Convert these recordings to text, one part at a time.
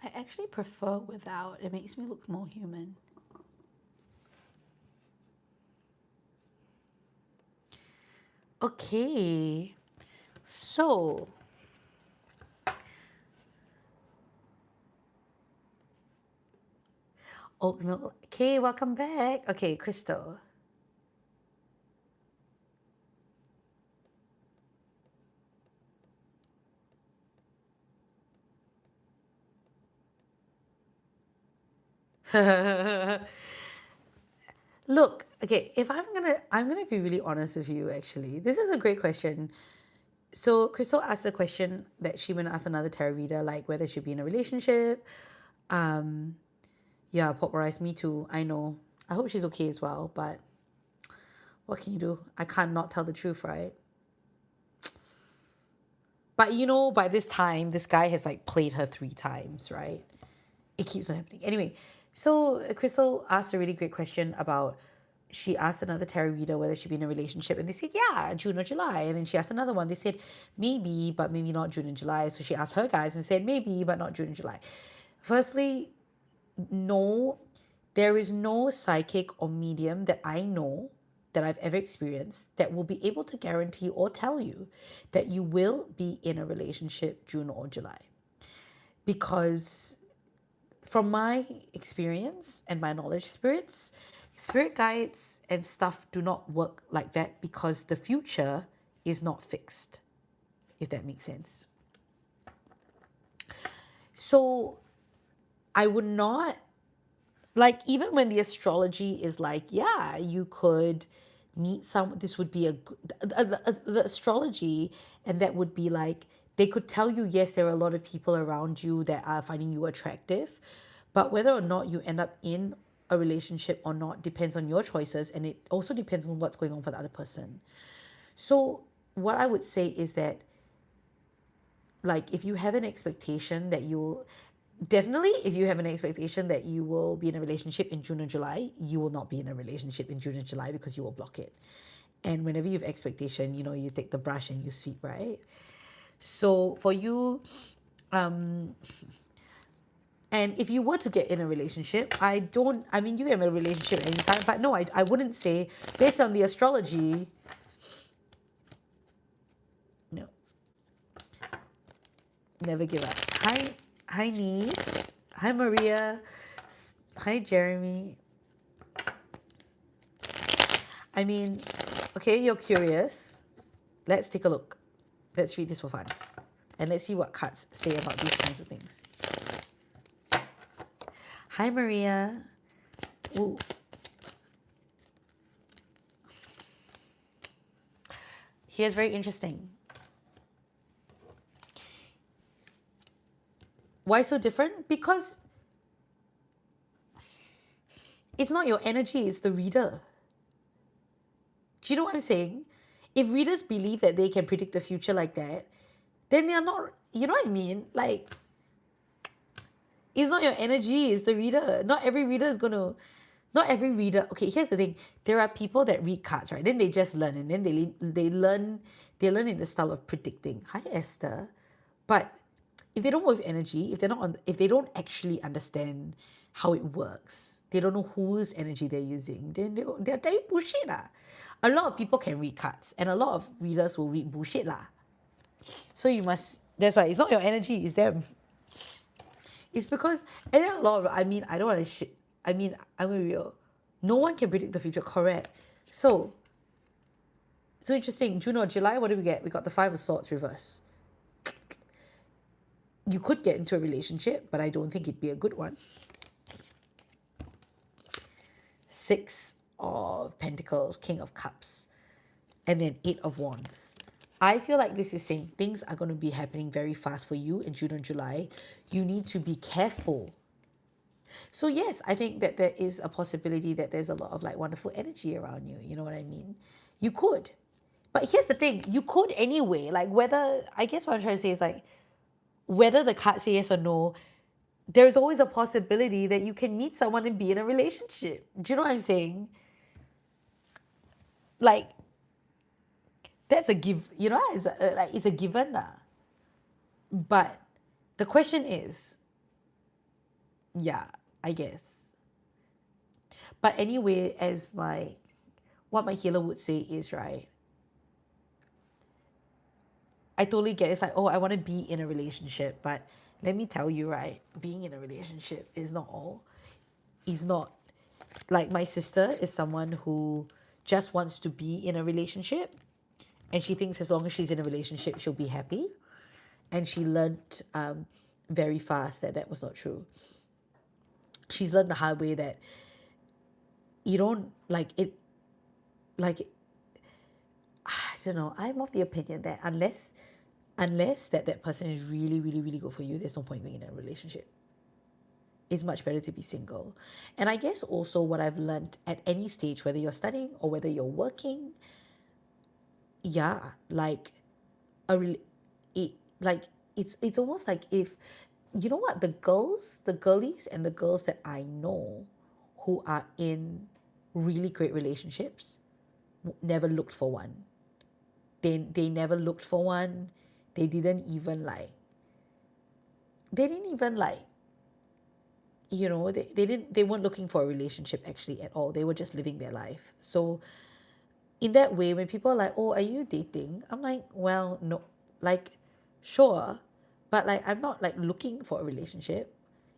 I actually prefer without. It makes me look more human. Okay. So, oat milk. Okay, welcome back. Okay, Crystal. Look, okay, if I'm gonna be really honest with you actually. This is a great question. So Crystal asked a question that she went to ask another tarot reader, like whether she'd be in a relationship. Um, yeah, pop rice, me too. I know. I hope she's okay as well, but what can you do? I can't not tell the truth, right? But you know, by this time, this guy has like played her 3 times, right? It keeps on happening. Anyway, so Crystal asked a really great question about. She asked another tarot reader whether she'd be in a relationship, and they said, yeah, June or July. And then she asked another one. They said, maybe, but maybe not June and July. So she asked her guys and said, maybe, but not June and July. Firstly, no, there is no psychic or medium that I know that I've ever experienced that will be able to guarantee or tell you that you will be in a relationship June or July. Because from my experience and my knowledge, spirit guides and stuff do not work like that because the future is not fixed, if that makes sense. So I would not, like, even when the astrology is like, yeah, you could meet some, this would be the astrology, and that would be like, they could tell you, yes, there are a lot of people around you that are finding you attractive, but whether or not you end up in a relationship or not depends on your choices, and it also depends on what's going on for the other person. So what I would say is that, like, if you have an expectation that you'll definitely, if you have an expectation that you will be in a relationship in June or July, you will not be in a relationship in June or July because you will block it. And whenever you have expectation, you know, you take the brush and you sweep, right? So for you, um and if you were to get in a relationship, I mean, you can have a relationship anytime, but no, I wouldn't say, based on the astrology, no, never give up. Hi Neve. Hi Maria. Hi Jeremy. I mean, okay, you're curious. Let's take a look. Let's read this for fun. And let's see what cards say about these kinds of things. Hi, Maria. Ooh. Here's very interesting. Why so different? Because it's not your energy, it's the reader. Do you know what I'm saying? If readers believe that they can predict the future like that, then they're not, you know what I mean? Like, it's not your energy, it's the reader. Not every reader is going to, not every reader. Okay, here's the thing. There are people that read cards, right? Then they just learn, and then they learn in the style of predicting. Hi, Esther. But if they don't work with energy, if they don't actually understand how it works, they don't know whose energy they're using, then they're telling bullshit lah. A lot of people can read cards, and a lot of readers will read bullshit lah. So you must. That's why it's not your energy, it's them. It's because, and then a lot of, I mean, I don't want to shit. I mean, I'm gonna be real. No one can predict the future, correct? So, so interesting. June or July, what do we get? We got the Five of Swords reverse. You could get into a relationship, but I don't think it'd be a good one. Six of Pentacles, King of Cups, and then Eight of Wands. I feel like this is saying things are going to be happening very fast for you in June and July. You need to be careful. So yes, I think that there is a possibility that there's a lot of like wonderful energy around you. You know what I mean? You could. But here's the thing, you could anyway. Like, whether, I guess what I'm trying to say is like, whether the card say yes or no, there's always a possibility that you can meet someone and be in a relationship. Do you know what I'm saying? Like, that's a give, you know, it's a given. But the question is, Yeah, I guess. But anyway, what my healer would say is, right, I totally get it. It's like, oh, I want to be in a relationship, but let me tell you, right, being in a relationship is not all. Is not like my sister is someone who just wants to be in a relationship, and she thinks as long as she's in a relationship, she'll be happy. And she learned very fast that that was not true. She's learned the hard way that you don't like it, like I don't know. I'm of the opinion that unless that person is really, really, really good for you, there's no point being in a relationship. It's much better to be single. And I guess also what I've learned at any stage, whether you're studying or whether you're working, yeah, like a it, like it's almost like if you know what, the girlies and the girls that I know who are in really great relationships never looked for one. They never looked for one. They didn't even like they didn't even like they weren't looking for a relationship actually at all. They were just living their life. So in that way, when people are like, oh, are you dating? I'm like, well, no, like, sure, but like I'm not like looking for a relationship.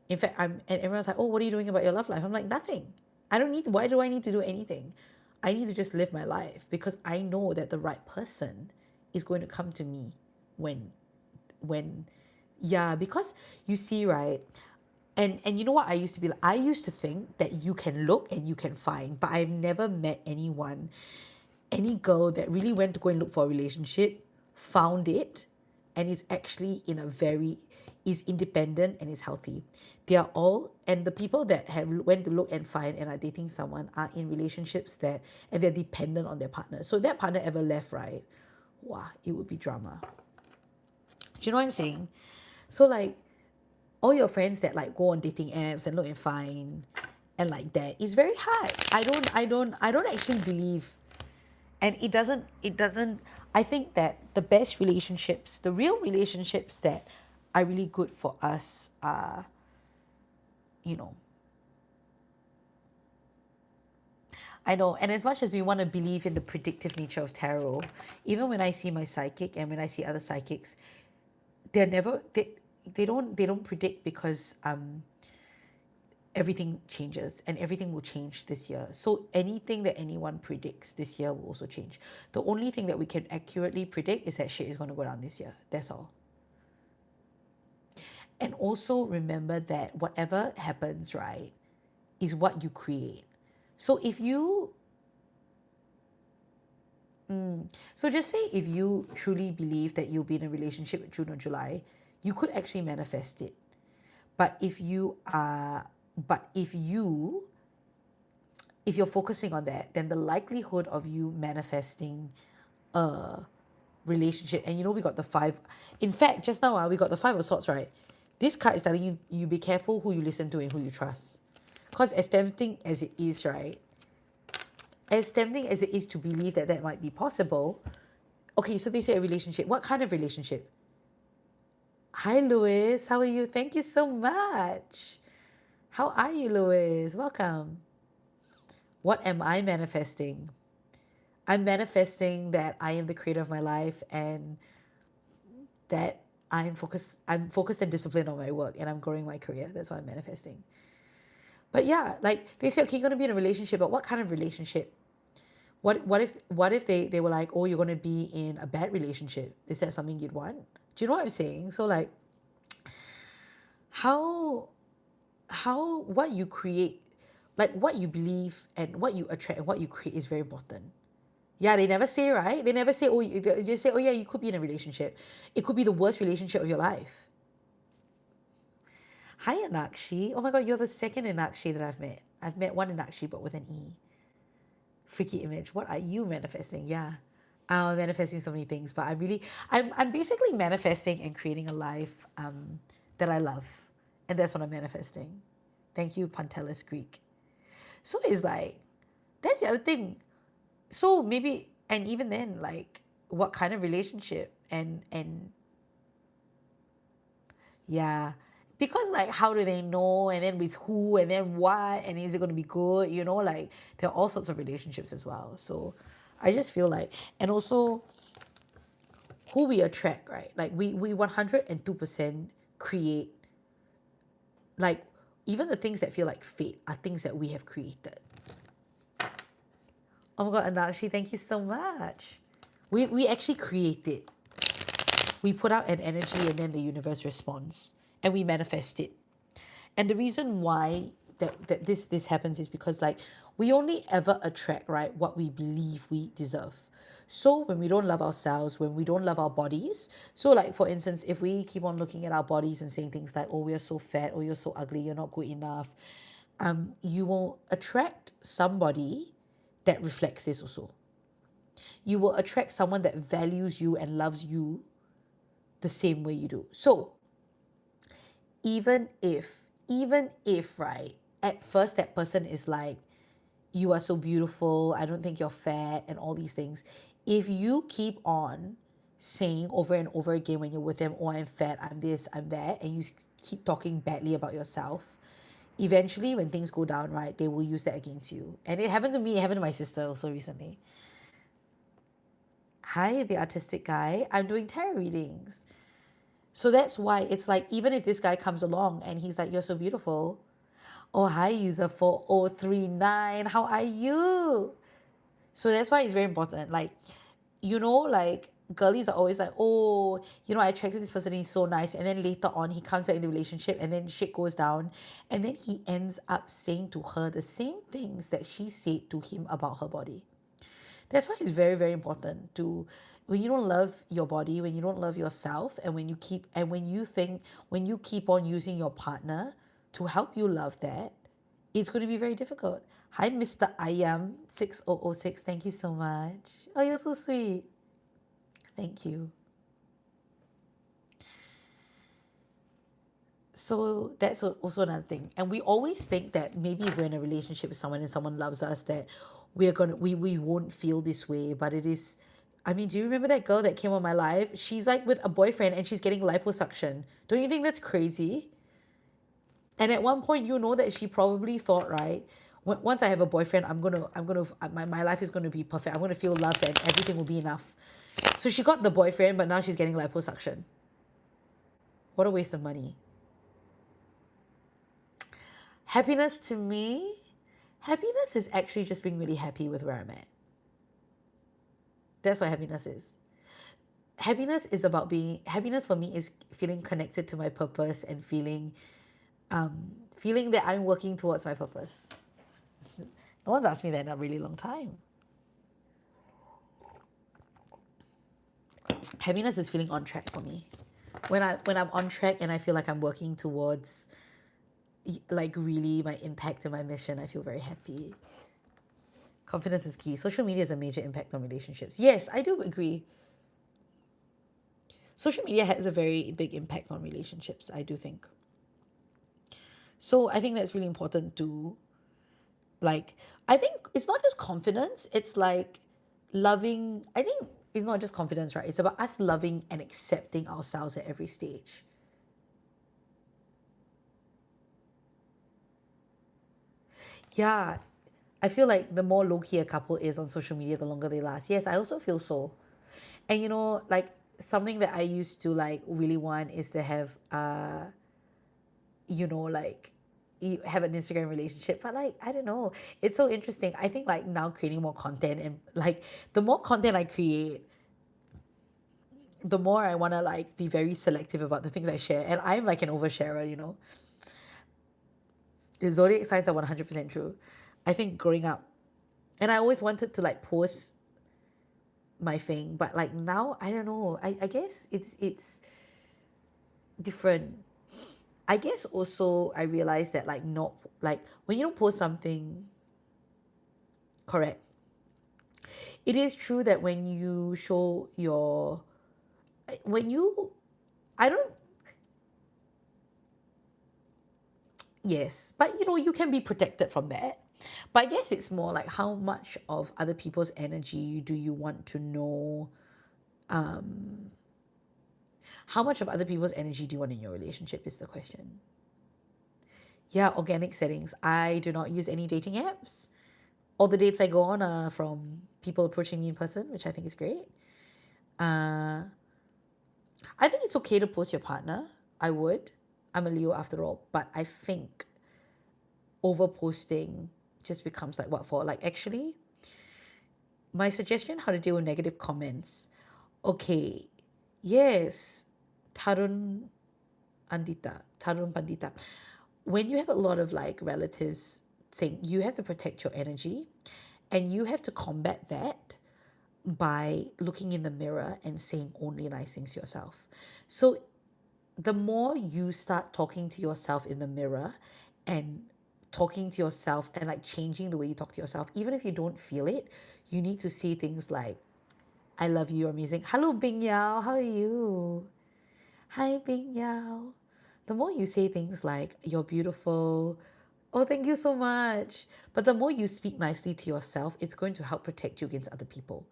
In fact, and everyone's like, oh, what are you doing about your love life? I'm like, nothing. I don't need why do I need to do anything? I need to just live my life because I know that the right person is going to come to me when when yeah, because you see, right, and you know what, I used to be like, I used to think that you can look and you can find, but I've never met any girl that really went to go and look for a relationship, found it, and is actually is independent and is healthy. They are all, and the people that have went to look and find and are dating someone are in relationships and they're dependent on their partner. So if that partner ever left, right, wow, it would be drama. Do you know what I'm saying? So like all your friends that like go on dating apps and look and find and like that, it's very hard. I don't actually believe, and it doesn't I think that the best relationships, the real relationships that are really good for us are, you know I know, and as much as we want to believe in the predictive nature of tarot, even when I see my psychic and when I see other psychics, they're never they don't predict because everything changes and everything will change this year. So anything that anyone predicts this year will also change. The only thing that we can accurately predict is that shit is going to go down this year. That's all. And also remember that whatever happens, right, is what you create. So if you, so just say if you truly believe that you'll be in a relationship in June or July, you could actually manifest it. But if you're focusing on that, then the likelihood of you manifesting a relationship, and we got the five. In fact, just now we got the Five of Swords, right? This card is telling you be careful who you listen to and who you trust. Because as tempting as it is, right? As tempting as it is to believe that that might be possible, okay, so they say a relationship. What kind of relationship? Hi, Louis. How are you? Thank you so much. How are you, Louis? Welcome. What am I manifesting? I'm manifesting that I am the creator of my life and that I'm focused and disciplined on my work and I'm growing my career. That's what I'm manifesting. But yeah, like they say, okay, you're gonna be in a relationship, but what kind of relationship? What if they were like, oh, you're gonna be in a bad relationship? Is that something you'd want? Do you know what I'm saying? So like how what you create, like what you believe and what you attract and what you create is very important. Yeah, they never say, right? They never say, oh, they just say, oh yeah, you could be in a relationship. It could be the worst relationship of your life. Hi, Anakshi. Oh my God, you're the second Anakshi that I've met. I've met one Anakshi, but with an E. Freaky image. What are you manifesting? Yeah. I'm manifesting so many things, but I'm basically manifesting and creating a life that I love. And that's what I'm manifesting. Thank you, Pantelis Greek. So it's like, that's the other thing. So maybe, and even then, like, what kind of relationship? And yeah, because like how do they know, and then with who, and then what, and is it going to be good, you know, like there are all sorts of relationships as well. So I just feel like, and also who we attract, right? Like we 102% create, like even the things that feel like fate are things that we have created. Oh my god, Anakshi, thank you so much. We actually create it. We put out an energy and then the universe responds and we manifest it. And the reason why this happens is because like we only ever attract, right, what we believe we deserve. So when we don't love ourselves, when we don't love our bodies, so like for instance, if we keep on looking at our bodies and saying things like, oh, we're so fat, or you're so ugly, you're not good enough, you will attract somebody that reflects this also. You will attract someone that values you and loves you the same way you do. So even if right, at first that person is like, you are so beautiful, I don't think you're fat, and all these things, if you keep on saying over and over again when you're with them, oh, I'm fat, I'm this, I'm that, and you keep talking badly about yourself, eventually when things go down, right, they will use that against you. And it happened to me, it happened to my sister also recently. Hi, the artistic guy, I'm doing tarot readings. So that's why it's like, even if this guy comes along and he's like, you're so beautiful. Oh, hi, user 4039. How are you? So that's why it's very important. Like, you know, like girlies are always like, oh, you know, I attracted this person, he's so nice. And then later on, he comes back in the relationship and then shit goes down. And then he ends up saying to her the same things that she said to him about her body. That's why it's very, very important to, when you don't love your body, when you don't love yourself, and when you keep on using your partner to help you love that, it's going to be very difficult. Hi, Mr. Ayam 6006. Thank you so much. Oh, you're so sweet. Thank you. So that's also another thing. And we always think that maybe if we're in a relationship with someone and someone loves us, that we won't feel this way. But it is, I mean, do you remember that girl that came on my live? She's like with a boyfriend and she's getting liposuction. Don't you think that's crazy? And at one point, you know that she probably thought, right, once I have a boyfriend, my life is gonna be perfect. I'm gonna feel loved and everything will be enough. So she got the boyfriend, but now she's getting liposuction. What a waste of money. Happiness to me, happiness is actually just being really happy with where I'm at. That's what happiness is. Happiness for me is feeling connected to my purpose and feeling that I'm working towards my purpose. No one's asked me that in a really long time. Happiness is feeling on track for me. When I'm on track and I feel like I'm working towards like really my impact and my mission, I feel very happy. Confidence is key. Social media has a major impact on relationships. Yes, I do agree. Social media has a very big impact on relationships, I do think. So I think that's really important to, like, I think it's not just confidence, it's like loving, I think it's not just confidence, right? It's about us loving and accepting ourselves at every stage. Yeah, I feel like the more low-key a couple is on social media, the longer they last. Yes, I also feel so. And you know, like something that I used to like really want is to have you know, like you have an Instagram relationship. But like, I don't know. It's so interesting. I think like now creating more content, and like the more content I create, the more I wanna like be very selective about the things I share. And I'm like an oversharer, you know. The zodiac signs are 100% true. I think growing up, and I always wanted to like post my thing, but like now I don't know. I guess it's different. I guess also I realized that like not like when you don't post something, correct. It is true that when you show your, when you, I don't, yes, but you know, you can be protected from that. But I guess it's more like how much of other people's energy do you want to know? How much of other people's energy do you want in your relationship is the question. Yeah, organic settings. I do not use any dating apps. All the dates I go on are from people approaching me in person, which I think is great. I think it's okay to post your partner. I would. I'm a Leo after all. But I think over posting just becomes like what for? Like, actually, my suggestion how to deal with negative comments. Okay, yes, Tarun Tarun Pandita. When you have a lot of like relatives saying you have to protect your energy and you have to combat that by looking in the mirror and saying only nice things to yourself. So the more you start talking to yourself in the mirror and talking to yourself and like changing the way you talk to yourself, even if you don't feel it, you need to say things like, I love you, you're amazing. Hello, Bing Yao, how are you? Hi, Bing Yao. The more you say things like, you're beautiful, oh, thank you so much. But the more you speak nicely to yourself, it's going to help protect you against other people.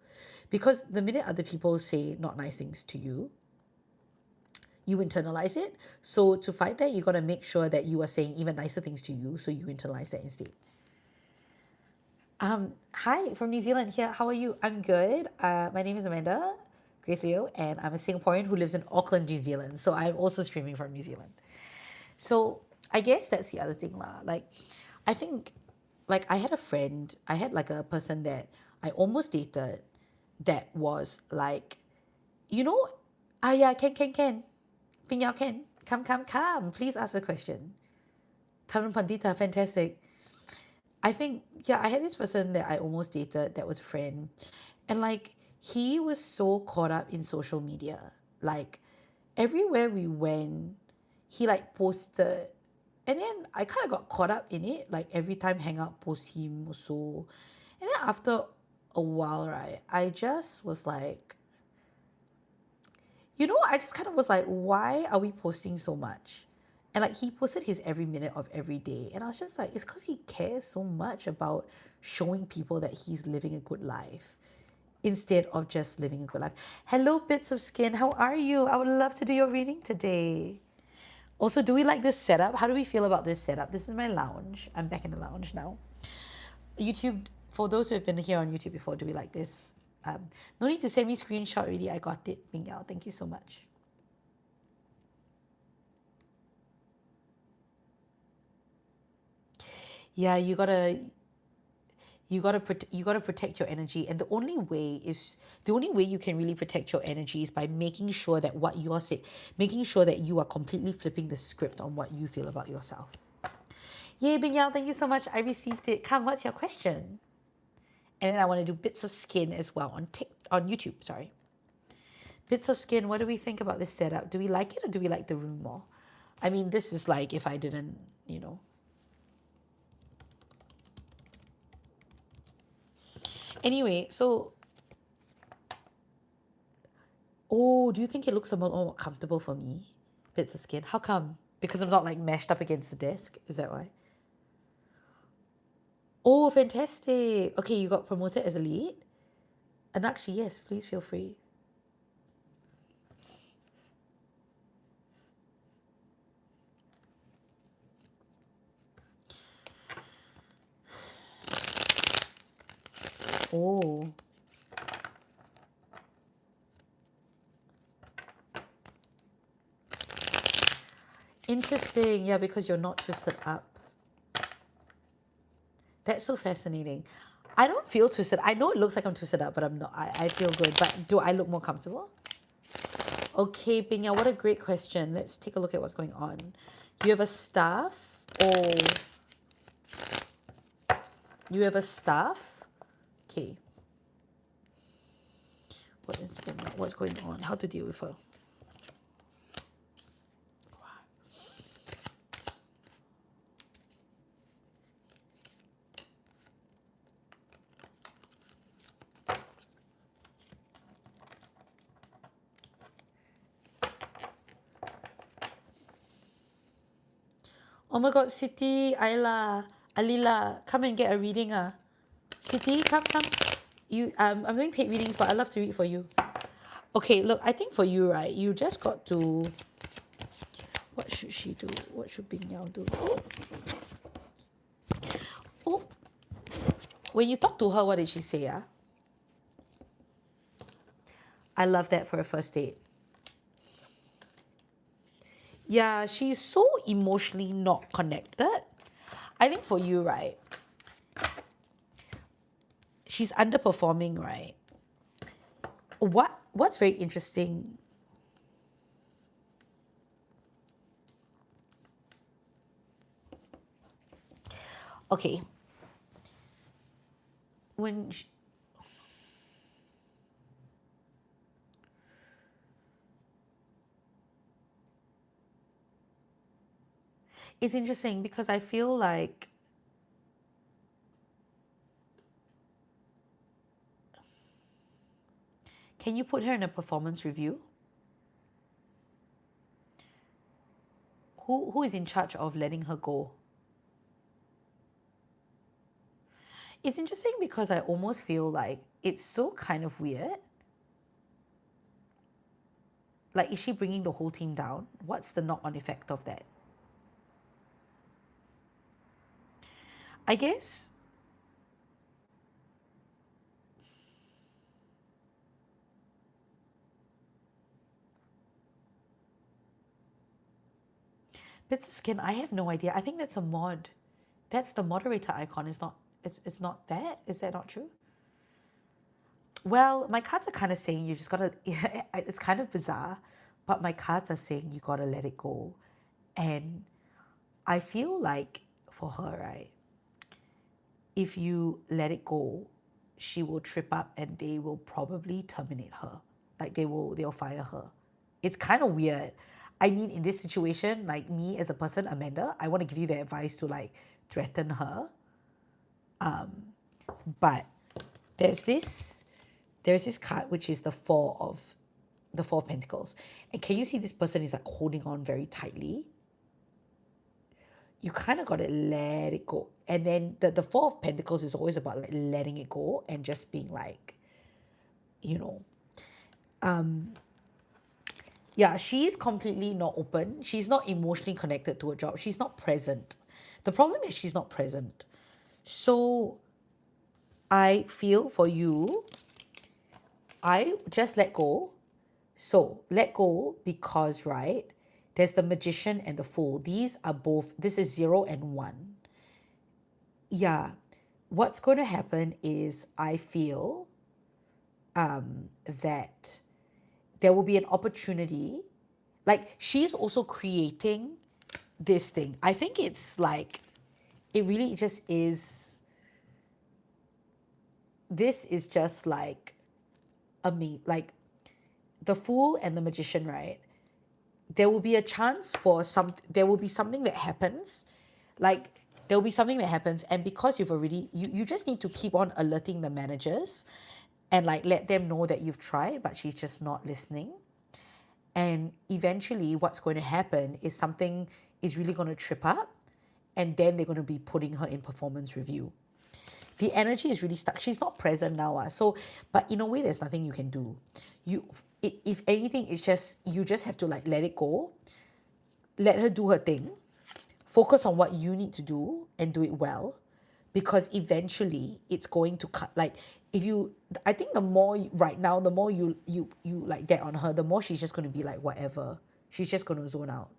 Because the minute other people say not nice things to you, you internalize it. So to fight that, you got to make sure that you are saying even nicer things to you, so you internalize that instead. Hi from New Zealand here. How are you? I'm good. My name is Amanda Grace Leo, and I'm a Singaporean who lives in Auckland, New Zealand. So I'm also streaming from New Zealand. So I guess that's the other thing lah. Like, I think, like I had a friend, I had like a person that I almost dated that was like, you know, yeah, can. Ping Yao can. Come. Please ask a question. Tarun Pandita, fantastic. I think, yeah, I had this person that I almost dated that was a friend. And like, he was so caught up in social media. Like, everywhere we went, he like posted. And then I kind of got caught up in it. Like, every time Hangout post him also. And then after a while, right, I just was like, I just kind of was like, why are we posting so much? And like he posted his every minute of every day. And I was just like, it's because he cares so much about showing people that he's living a good life instead of just living a good life. Hello, Bits of Skin. How are you? I would love to do your reading today. Also, do we like this setup? How do we feel about this setup? This is my lounge. I'm back in the lounge now. YouTube, for those who have been here on YouTube before, do we like this? No need to send me screenshot already. I got it, Ming Yao. Thank you so much. Yeah, you gotta protect your energy, and the only way you can really protect your energy is by making sure that what you're saying, making sure that you are completely flipping the script on what you feel about yourself. Yay, Bing Yao, thank you so much. I received it. Come, what's your question? And then I want to do Bits of Skin as well on YouTube. Sorry. Bits of Skin, what do we think about this setup? Do we like it or do we like the room more? I mean, this is like if I didn't, Anyway, so... Oh, do you think it looks a lot more comfortable for me? Bits of Skin. How come? Because I'm not like mashed up against the desk? Is that why? Oh, fantastic. Okay, you got promoted as a lead? Anakshi, yes, please feel free. Oh. Interesting. Yeah, because you're not twisted up. That's so fascinating. I don't feel twisted. I know it looks like I'm twisted up, but I'm not. I feel good. But do I look more comfortable? Okay, Pinya, what a great question. Let's take a look at what's going on. You have a staff? Oh. You have a staff? Okay. What's going on? How to deal with her? Oh my god, Siti, Ayla, Alila, come and get a reading. Siti, come. I'm doing paid readings, but I love to read for you. Okay, look, I think for you, right, you just got to, what should she do? What should Bing Yao do? Oh, when you talk to her, what did she say? I love that for a first date. Yeah, she's so emotionally not connected. I think for you, right, she's underperforming, right? What's very interesting, okay, when sh it's interesting because I feel like can you put her in a performance review? Who is in charge of letting her go? It's interesting because I almost feel like it's so kind of weird. Like, is she bringing the whole team down? What's the knock-on effect of that? I guess bits of skin. I have no idea. I think that's a mod. That's the moderator icon. It's not. It's not that. Is that not true? Well, my cards are kind of saying you just gotta. It's kind of bizarre, but my cards are saying you gotta let it go, and I feel like for her, right, if you let it go, she will trip up and they will probably terminate her. Like they'll fire her. It's kind of weird. I mean, in this situation, like me as a person, Amanda, I want to give you the advice to like threaten her. But there's this there's this card which is the four of pentacles. And can you see this person is like holding on very tightly? You kind of got to let it go. And then the four of pentacles is always about like letting it go and just being like, you know, yeah, she's completely not open. She's not emotionally connected to a job. She's not present. The problem is she's not present. So I feel for you, I just let go. So let go because, right, there's the magician and the fool. These are both, this is 0 and 1. Yeah. What's going to happen is I feel that there will be an opportunity. Like she's also creating this thing. I think it's like, it really just is, this is just like like the fool and the magician, right? There will be a chance for there will be something that happens. Like there will be something that happens. And because you've already, you just need to keep on alerting the managers and like let them know that you've tried, but she's just not listening. And eventually what's going to happen is something is really going to trip up and then they're going to be putting her in performance review. The energy is really stuck. She's not present now. So, but in a way, there's nothing you can do. If anything, it's just, you just have to like let it go, let her do her thing, focus on what you need to do and do it well, because eventually it's going to cut. Like if you, I think the more right now, the more you like get on her, the more she's just going to be like whatever. She's just going to zone out.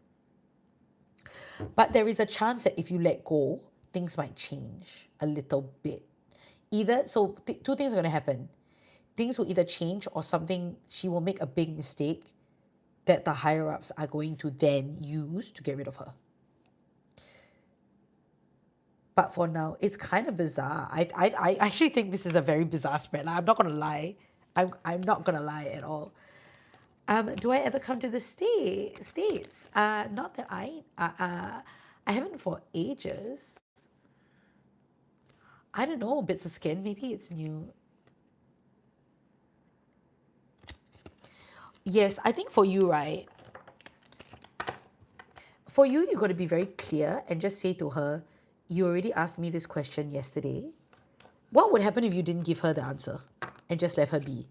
But there is a chance that if you let go, things might change a little bit. Either, so two things are going to happen. Things will either change or something, she will make a big mistake that the higher ups are going to then use to get rid of her. But for now, it's kind of bizarre. I actually think this is a very bizarre spread. I'm not going to lie. I'm not going to lie at all. Do I ever come to the States? Not that I haven't for ages. I don't know, bits of skin. Maybe it's new. Yes, I think for you, right? For you, you got to be very clear and just say to her, you already asked me this question yesterday. What would happen if you didn't give her the answer and just left her be?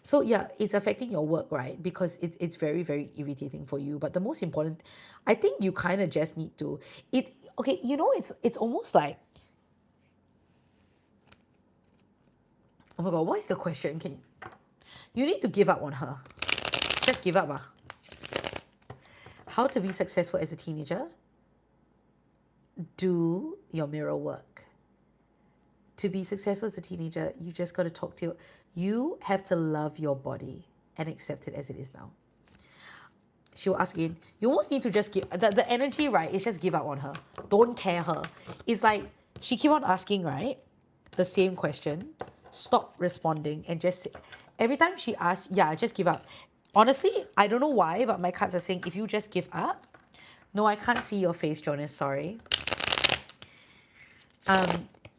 So yeah, it's affecting your work, right? Because it's very, very irritating for you. But the most important, I think you kind of just need to, okay, it's almost like, oh my God, what is the question? You need to give up on her. Just give up. How to be successful as a teenager? Do your mirror work. To be successful as a teenager, you just got to talk to you have to love your body and accept it as it is now. She'll ask again. You almost need to just give the energy, right? Is just give up on her. Don't care her. It's like she keep on asking, right? The same question. Stop responding and just every time she asks, yeah, just give up. Honestly, I don't know why, but my cards are saying if you just give up. No, I can't see your face, Jonas. Sorry.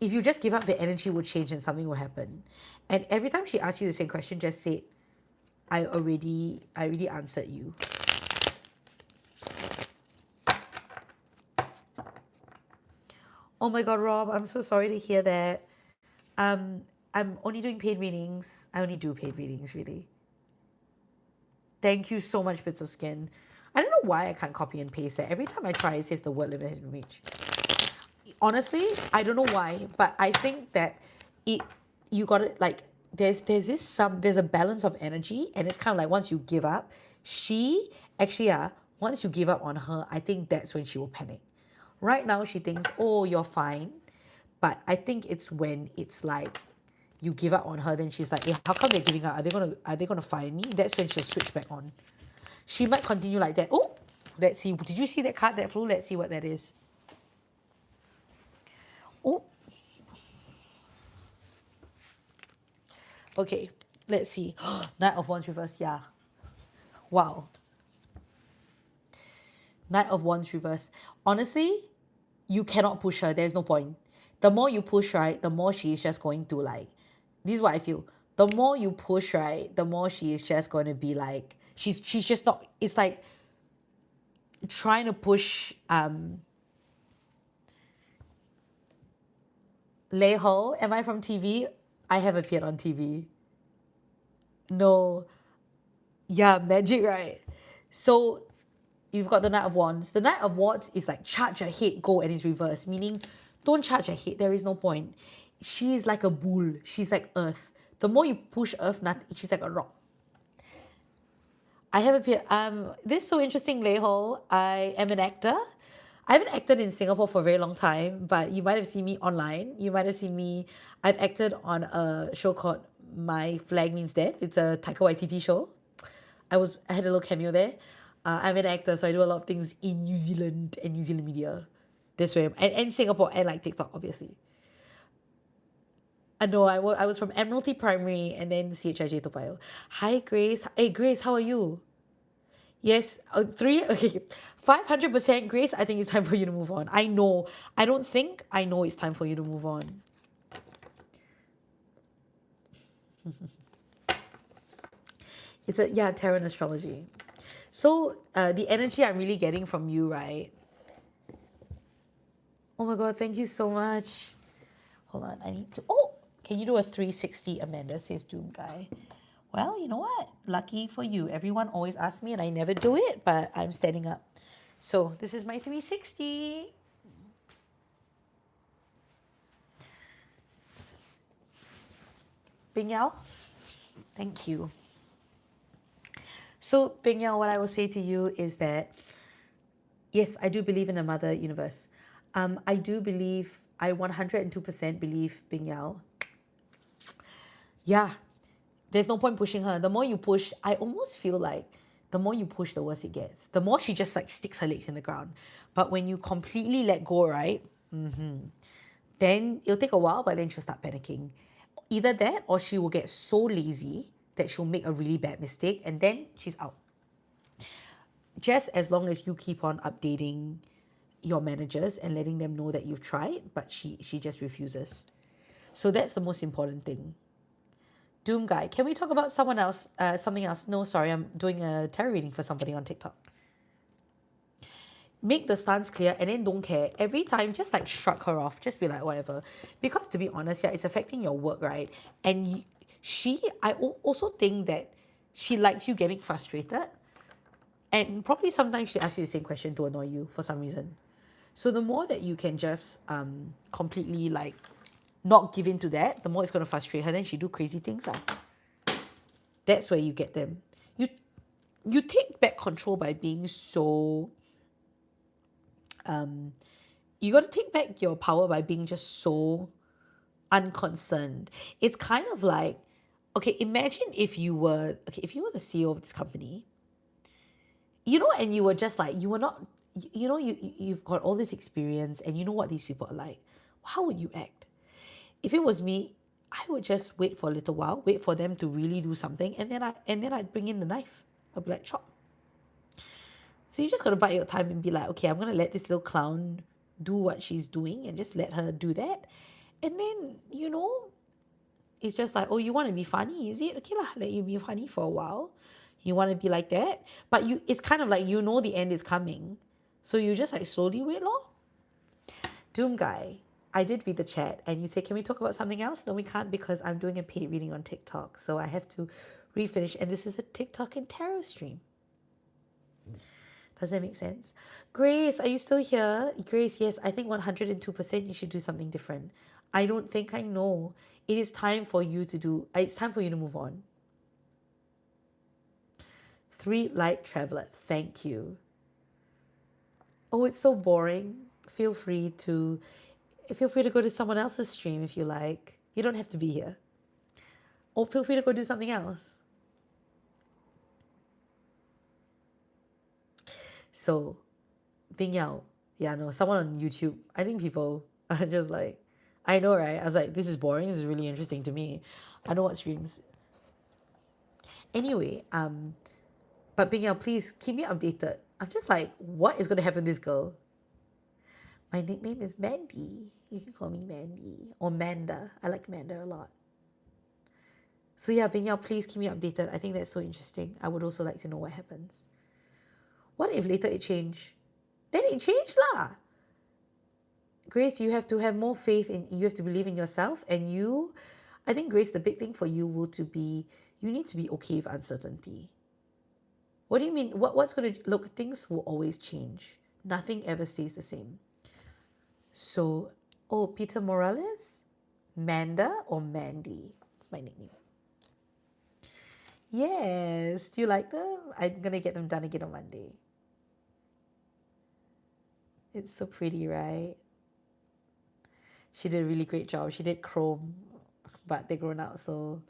If you just give up, the energy will change and something will happen. And every time she asks you the same question, just say, I already answered you. Oh my God, Rob, I'm so sorry to hear that. I'm only doing paid readings. I only do paid readings, really. Thank you so much, Bits of Skin. I don't know why I can't copy and paste that. Every time I try, it says the word limit has been reached. Honestly, I don't know why, but I think that you got it like there's a balance of energy, and it's kind of like once you give up, she actually once you give up on her, I think that's when she will panic. Right now she thinks, oh, you're fine, but I think it's when it's like you give up on her, then she's like, hey, how come they're giving up? Are they gonna fire me? That's when she'll switch back on. She might continue like that. Oh, let's see. Did you see that card that flew? Let's see what that is. Oh. Okay, let's see. Knight of Wands reverse, yeah. Wow. Knight of Wands reverse. Honestly, you cannot push her. There's no point. The more you push, right, the more she's just going to like, this is what I feel. The more you push, right, the more she is just going to be like, she's just not, it's like trying to push Lei Ho. Am I from TV? I have appeared on TV. No. Yeah, magic, right? So you've got the Knight of Wands. The Knight of Wands is like charge ahead, go, and it's reverse, meaning don't charge ahead. There is no point. She is like a bull. She's like earth. The more you push earth, nothing. She's like a rock. I have appeared. This is so interesting, Lei Ho. I am an actor. I haven't acted in Singapore for a very long time, but you might have seen me online. You might have seen me. I've acted on a show called My Flag Means Death. It's a Taika Waititi show. I had a little cameo there. I'm an actor, so I do a lot of things in New Zealand and New Zealand media. This way, and Singapore, and like TikTok, obviously. No, I was from Admiralty Primary and then CHIJ Toa Payoh. Hi, Grace. Hey, Grace, how are you? Yes, 500% Grace. I think it's time for you to move on. I know. I don't think I know it's time for you to move on. It's tarot and astrology. So the energy I'm really getting from you, right? Oh my God, thank you so much. Hold on, I need to. Oh, can you do a 360, Amanda? Says Doom Guy. Well, you know what? Lucky for you. Everyone always asks me and I never do it, but I'm standing up. So this is my 360. Bing Yao, thank you. So Bing Yao, what I will say to you is that, yes, I do believe in a mother universe. I do believe, I 102% believe Bing Yao. Yeah, there's no point pushing her. The more you push, I almost feel like the more you push, the worse it gets. The more she just like sticks her legs in the ground. But when you completely let go, right? Then it'll take a while, but then she'll start panicking. Either that or she will get so lazy that she'll make a really bad mistake and then she's out. Just as long as you keep on updating your managers and letting them know that you've tried, but she just refuses. So that's the most important thing. Doom Guy, can we talk about someone else, something else? No, sorry, I'm doing a tarot reading for somebody on TikTok. Make the stance clear and then don't care. Every time, just like shrug her off. Just be like, whatever. Because to be honest, yeah, it's affecting your work, right? And also think that she likes you getting frustrated. And probably sometimes she asks you the same question to annoy you for some reason. So the more that you can just completely like not give in to that, the more it's going to frustrate her. Then she do crazy things. That's where you get them. You take back control by being so you got to take back your power by being just so unconcerned. It's kind of like, okay, imagine if you were the CEO of this company, and you were just like, you were not, you've got all this experience and you know what these people are like. How would you act? If it was me, I would just wait for a little while, wait for them to really do something, and then I'd bring in the knife. I'd be like, chop. So you just gotta bite your time and be like, okay, I'm gonna let this little clown do what she's doing and just let her do that. And then, it's just like, oh, you want to be funny, is it? Okay lah, let you be funny for a while. You want to be like that, but it's kind of like the end is coming, so you just like slowly wait lor. Doom Guy, I did read the chat and you say, can we talk about something else? No, we can't because I'm doing a paid reading on TikTok, so I have to refinish, and this is a TikTok and tarot stream. Does that make sense? Grace, are you still here? Grace, yes, I think 102% you should do something different. I don't think I know. It's time for you to move on. 3 Light Traveler, thank you. Oh, it's so boring. Feel free to go to someone else's stream if you like. You don't have to be here. Or feel free to go do something else. So, Bing Yao, someone on YouTube. I think people are just like, I know, right? I was like, this is boring. This is really interesting to me. I know what streams. Anyway, but Bing Yao, please keep me updated. I'm just like, what is going to happen to this girl? My nickname is Mandy. You can call me Mandy or Manda. I like Manda a lot. So yeah, Bing Yao, please keep me updated. I think that's so interesting. I would also like to know what happens. What if later it changed? Then it changed lah. Grace, you have to have more faith you have to believe in yourself, and I think, Grace, the big thing for you you need to be okay with uncertainty. What do you mean? What's going to, look, things will always change. Nothing ever stays the same. So, Peter Morales? Manda or Mandy? It's my nickname. Yes. Do you like them? I'm going to get them done again on Monday. It's so pretty, right? She did a really great job. She did Chrome, but they're grown out, so...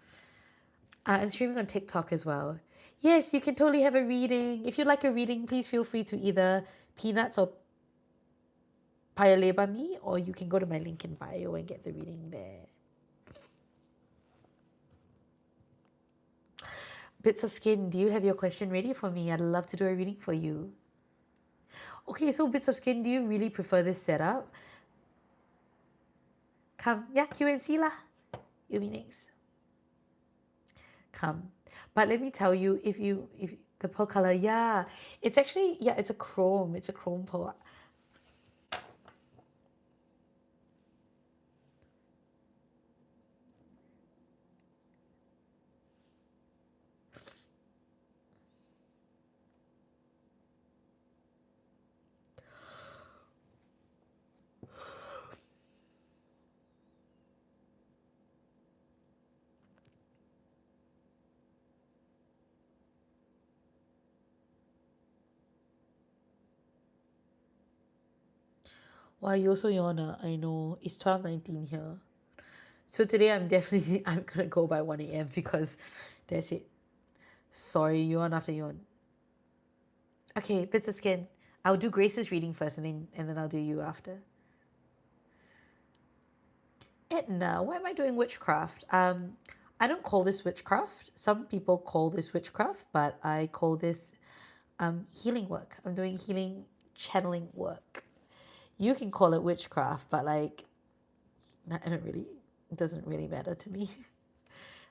I'm streaming on TikTok as well. Yes, you can totally have a reading. If you'd like a reading, please feel free to either Peanuts or Paya Lebar me, or you can go to my link in bio and get the reading there. Bits of Skin, do you have your question ready for me? I'd love to do a reading for you. Okay, so Bits of Skin, do you really prefer this setup? Come, yeah, QNC lah. You'll be next. Come. But let me tell you, if the pearl color, it's actually, it's a chrome pearl. Wow, you also yawn. I know. It's 12:19 here. So today I'm gonna go by 1 a.m. because that's it. Sorry, yawn after yawn. Okay, Bits of Skin. I'll do Grace's reading first and then I'll do you after. Edna, why am I doing witchcraft? I don't call this witchcraft. Some people call this witchcraft, but I call this healing work. I'm doing healing channeling work. You can call it witchcraft, but like, it doesn't really matter to me.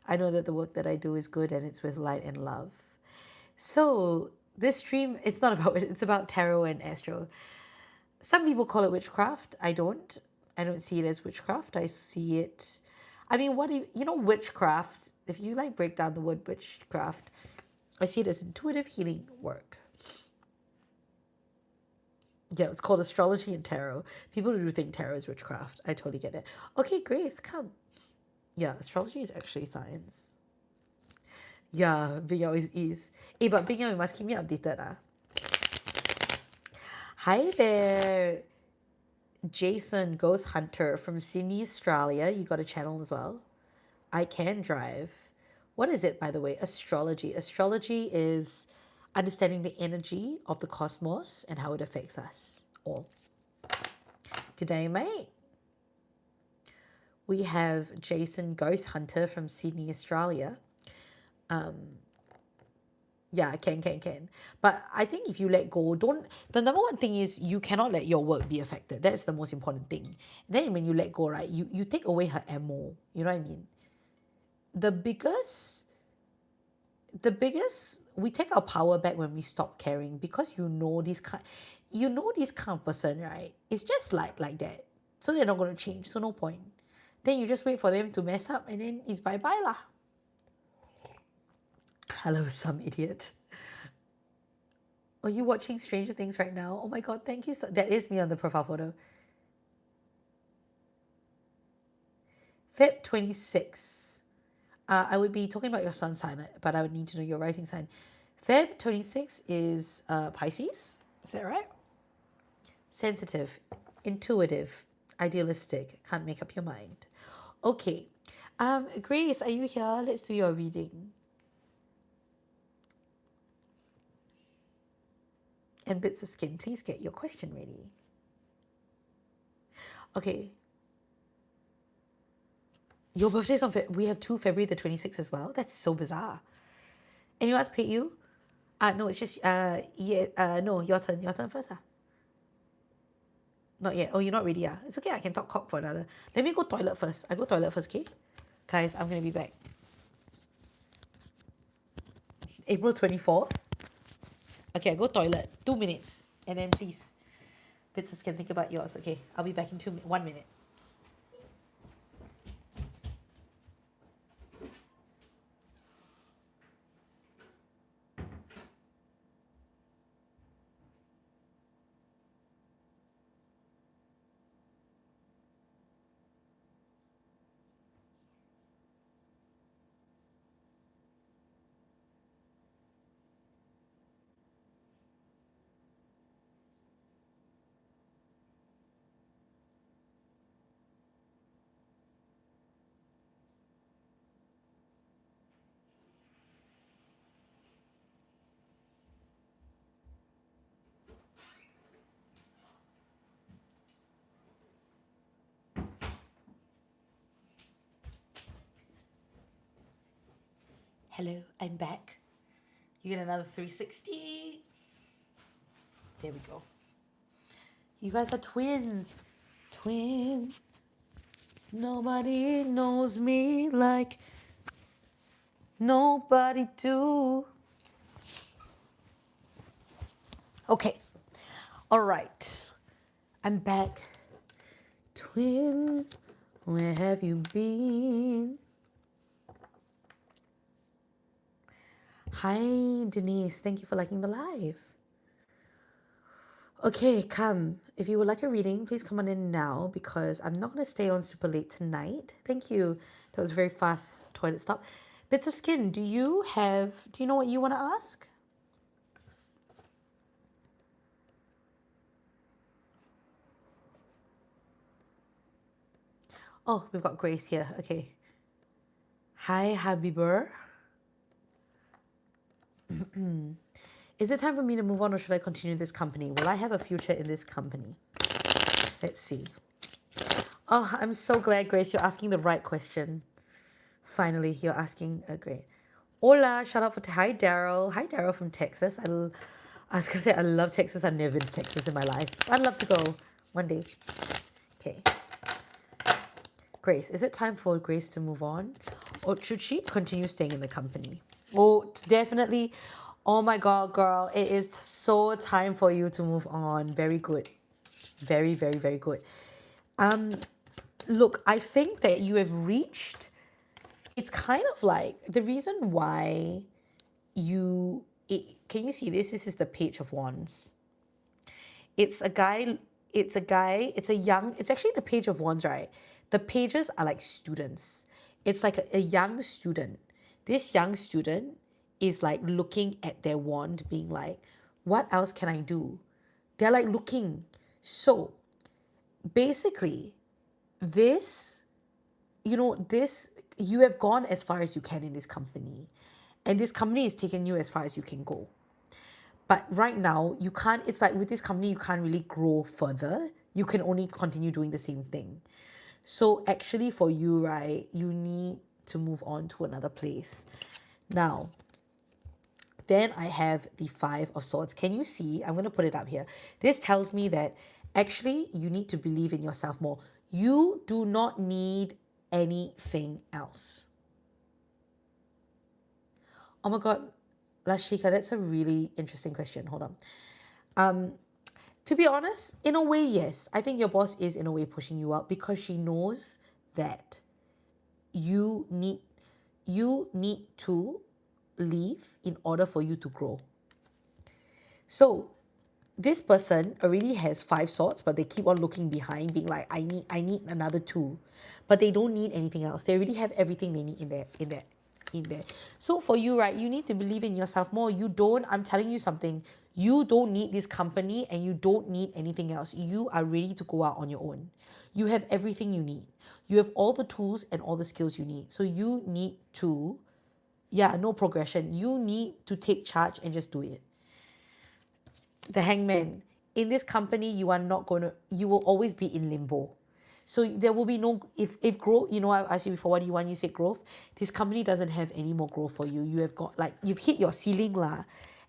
I know that the work that I do is good and it's with light and love. So this stream, it's not about it. It's about tarot and astro. Some people call it witchcraft. I don't see it as witchcraft. I see it, I mean, witchcraft, If you like break down the word witchcraft, I see it as intuitive healing work. Yeah, it's called astrology and tarot. People do think tarot is witchcraft. I totally get it. Okay, Grace, come. Yeah, astrology is actually science. Yeah, Bing always is. Hey, but Bing, you must keep me updated. Hi there, Jason Ghost Hunter from Sydney, Australia. You got a channel as well. I can drive. What is it, by the way? Astrology. Astrology is understanding the energy of the cosmos and how it affects us all. Good day, mate. We have Jason Ghost Hunter from Sydney, Australia. Yeah, can. But I think if you let go, the number one thing is you cannot let your work be affected. That's the most important thing. And then when you let go, right, you take away her ammo. You know what I mean? The biggest, we take our power back when we stop caring, because you know this kind of person, right? It's just like that. So they're not going to change. So no point. Then you just wait for them to mess up, and then it's bye-bye lah. Hello, some idiot. Are you watching Stranger Things right now? Oh my god, thank you. That is me on the profile photo. Feb 26. I would be talking about your sun sign, but I would need to know your rising sign. Feb 26 is Pisces. Is that right? Sensitive, intuitive, idealistic. Can't make up your mind. Okay. Grace, are you here? Let's do your reading. And Bits of Skin, please get your question ready. Okay. Your birthday's on we have 2 February the 26th as well. That's so bizarre. Anyone else paid you? No, it's just no, your turn first. Not yet. Oh, you're not ready. It's okay, I can talk cock for another. Let me go toilet first. I go toilet first, okay? Guys, I'm gonna be back. April 24th. Okay, I go toilet. 2 minutes. And then please, Bits can think about yours. Okay, I'll be back in 1 minute. Hello, I'm back. You get another 360. There we go. You guys are twins. Twin. Nobody knows me like nobody do. Okay. All right. I'm back. Twin, where have you been? Hi, Denise. Thank you for liking the live. Okay, come. If you would like a reading, please come on in now, because I'm not going to stay on super late tonight. Thank you. That was a very fast toilet stop. Bits of Skin, do you know what you want to ask? Oh, we've got Grace here. Okay. Hi, Habibur. Is it time for me to move on, or should I continue this company? Will I have a future in this company? Let's see. Oh, I'm so glad, Grace, you're asking the right question. Finally, you're asking a great. Hola, shout out for hi Daryl. Hi Daryl from Texas. I was gonna say I love Texas. I've never been to Texas in my life. I'd love to go one day. Okay. Grace, is it time for Grace to move on? Or should she continue staying in the company? Oh, definitely. Oh my God, girl. It is so time for you to move on. Very good. Very, very, very good. Look, I think that you have reached it's kind of like the reason why can you see this? This is the Page of Wands. It's a guy, it's actually the Page of Wands, right? The pages are like students. It's like a young student. This young student is like looking at their wand, being like, what else can I do? They're like looking. So basically, this, you have gone as far as you can in this company. And this company is taking you as far as you can go. But right now, you can't, it's like with this company, you can't really grow further. You can only continue doing the same thing. So actually for you, right, you need to move on to another place. Now, then I have the Five of Swords. Can you see? I'm going to put it up here. This tells me that actually you need to believe in yourself more. You do not need anything else. Oh my God, Lashika, that's a really interesting question. Hold on. To be honest, in a way, yes. I think your boss is in a way pushing you out because she knows that you need to leave in order for you to grow. So this person already has 5 swords, but they keep on looking behind, being like, I need another 2. But they don't need anything else. They already have everything they need in there. So for you, right, you need to believe in yourself more. I'm telling you something. You don't need this company and you don't need anything else. You are ready to go out on your own. You have everything you need. You have all the tools and all the skills you need. So you need to, no progression. You need to take charge and just do it. The Hangman. In this company, you will always be in limbo. So there will be no, if growth, I asked you before, what do you want? You say growth. This company doesn't have any more growth for you. You have got, you've hit your ceiling lah.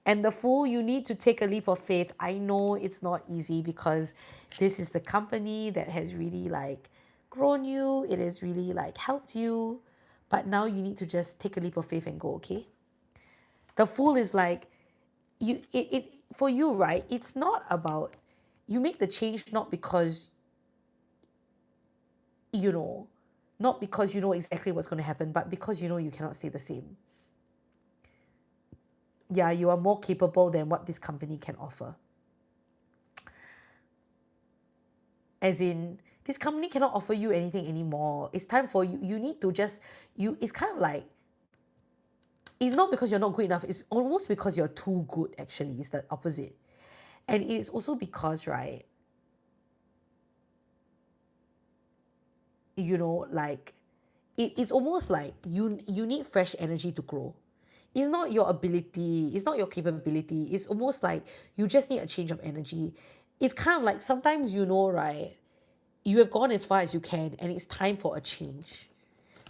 And the Fool, you need to take a leap of faith. I know it's not easy because this is the company that has really grown you. It has really helped you. But now you need to just take a leap of faith and go, okay? The Fool is for you, right? It's not about, you make the change not because not because you know exactly what's going to happen, but because you know you cannot stay the same. Yeah, you are more capable than what this company can offer. As in, this company cannot offer you anything anymore. It's time for you. You need to just, it's kind of like, it's not because you're not good enough. It's almost because you're too good, actually. It's the opposite. And it's also because, right, it's almost like you need fresh energy to grow. It's not your ability, it's not your capability. It's almost like you just need a change of energy. It's kind of like sometimes, right, you have gone as far as you can and it's time for a change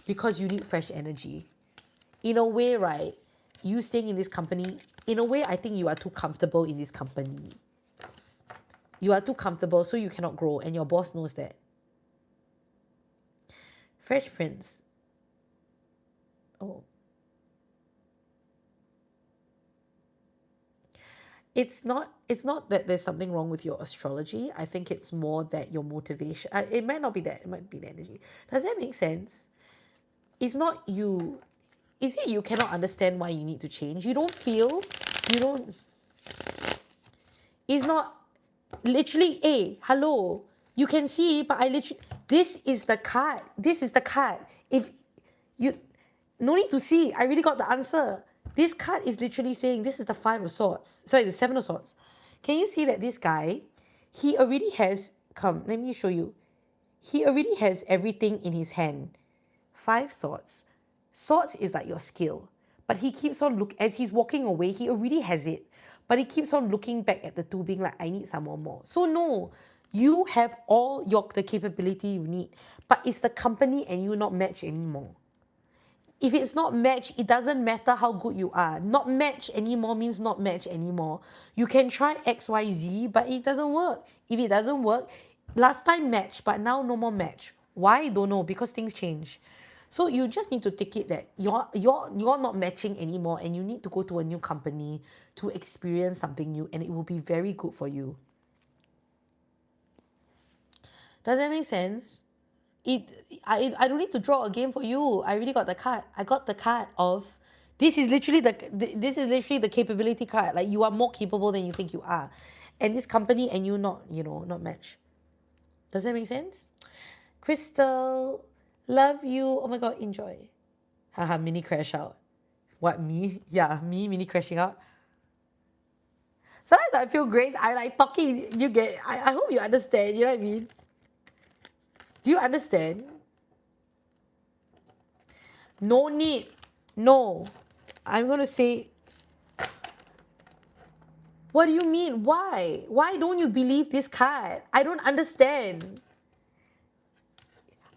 because you need fresh energy. In a way, right, you staying in this company, in a way, I think you are too comfortable in this company. You are too comfortable, so you cannot grow, and your boss knows that. Fresh Prince. Oh. It's not that there's something wrong with your astrology. I think it's more that your motivation, it might not be that, it might be the energy. Does that make sense? It's not you. Is it you cannot understand why you need to change? It's not literally, hey, hello. You can see, but this is the card. This is the card. If you, no need to see. I really got the answer. This card is literally saying this is the Five of Swords. Sorry, the Seven of Swords. Can you see that this guy, he already has, let me show you. He already has everything in his hand. 5 swords. Swords is like your skill. But he keeps on as he's walking away, he already has it. But he keeps on looking back at the 2 being like, I need some more. So no, you have all the capability you need. But it's the company and you not matched anymore. If it's not matched, it doesn't matter how good you are. Not matched anymore means not matched anymore. You can try XYZ, but it doesn't work. If it doesn't work, last time match, but now no more match. Why? Don't know, because things change. So you just need to take it that you're not matching anymore and you need to go to a new company to experience something new, and it will be very good for you. Does that make sense? I don't need to draw again for you. I already got the card. I got the card of this is literally the capability card. Like, you are more capable than you think you are. And this company and you not, not match. Does that make sense? Crystal, love you. Oh my god, enjoy. Haha, mini crash out. What, me? Yeah, me mini crashing out. Sometimes I feel great. I like talking. I hope you understand. You know what I mean? Do you understand? No need. No. I'm going to say, what do you mean? Why? Why don't you believe this card? I don't understand.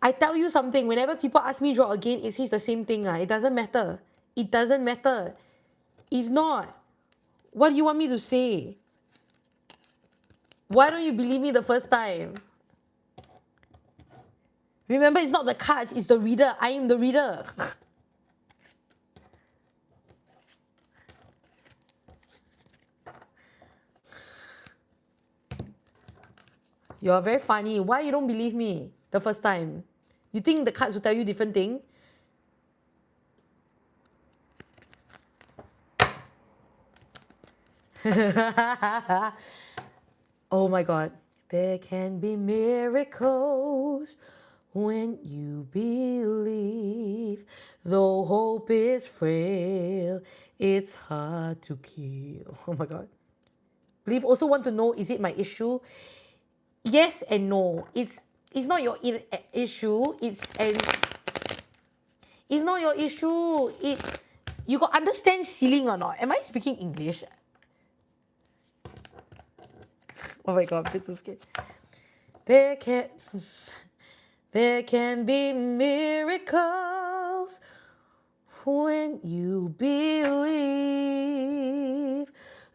I tell you something. Whenever people ask me draw again, it says the same thing. It doesn't matter. It doesn't matter. It's not. What do you want me to say? Why don't you believe me the first time? Remember, it's not the cards, it's the reader. I am the reader. You're very funny. Why you don't believe me the first time? You think the cards will tell you different thing? Oh my God. There can be miracles when you believe. Though hope is frail, it's hard to kill. Oh my God. Believe also want to know, is it my issue? Yes and no. It's not your issue. It's not your issue. You got understand ceiling or not? Am I speaking English? Oh my God, I'm so scared. There can be miracles when you believe.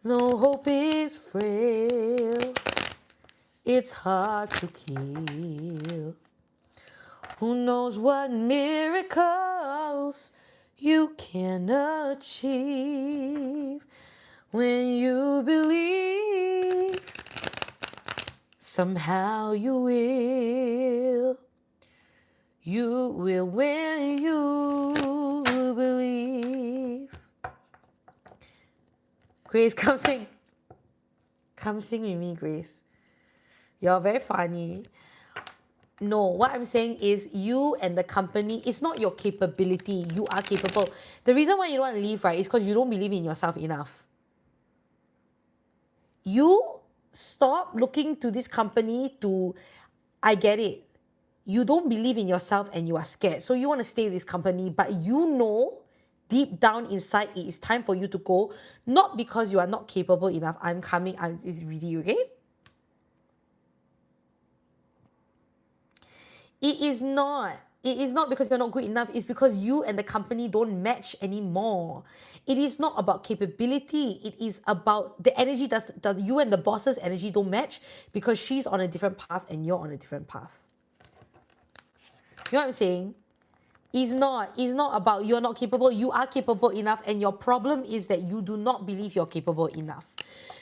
Though hope is frail, it's hard to kill. Who knows what miracles you can achieve when you believe. Somehow you will. You will when you believe. Grace, come sing. Come sing with me, Grace. You're very funny. No, what I'm saying is you and the company, it's not your capability. You are capable. The reason why you don't want to leave, right, is because you don't believe in yourself enough. You stop looking to this company to, I get it. You don't believe in yourself and you are scared. So you want to stay with this company, but you know deep down inside it is time for you to go. Not because you are not capable enough. I'm coming. It's really, okay? It is not. It is not because you're not good enough. It's because you and the company don't match anymore. It is not about capability. It is about the energy. Does you and the boss's energy don't match because she's on a different path and you're on a different path. You know what I'm saying? It's not about you're not capable. You are capable enough, and your problem is that you do not believe you're capable enough.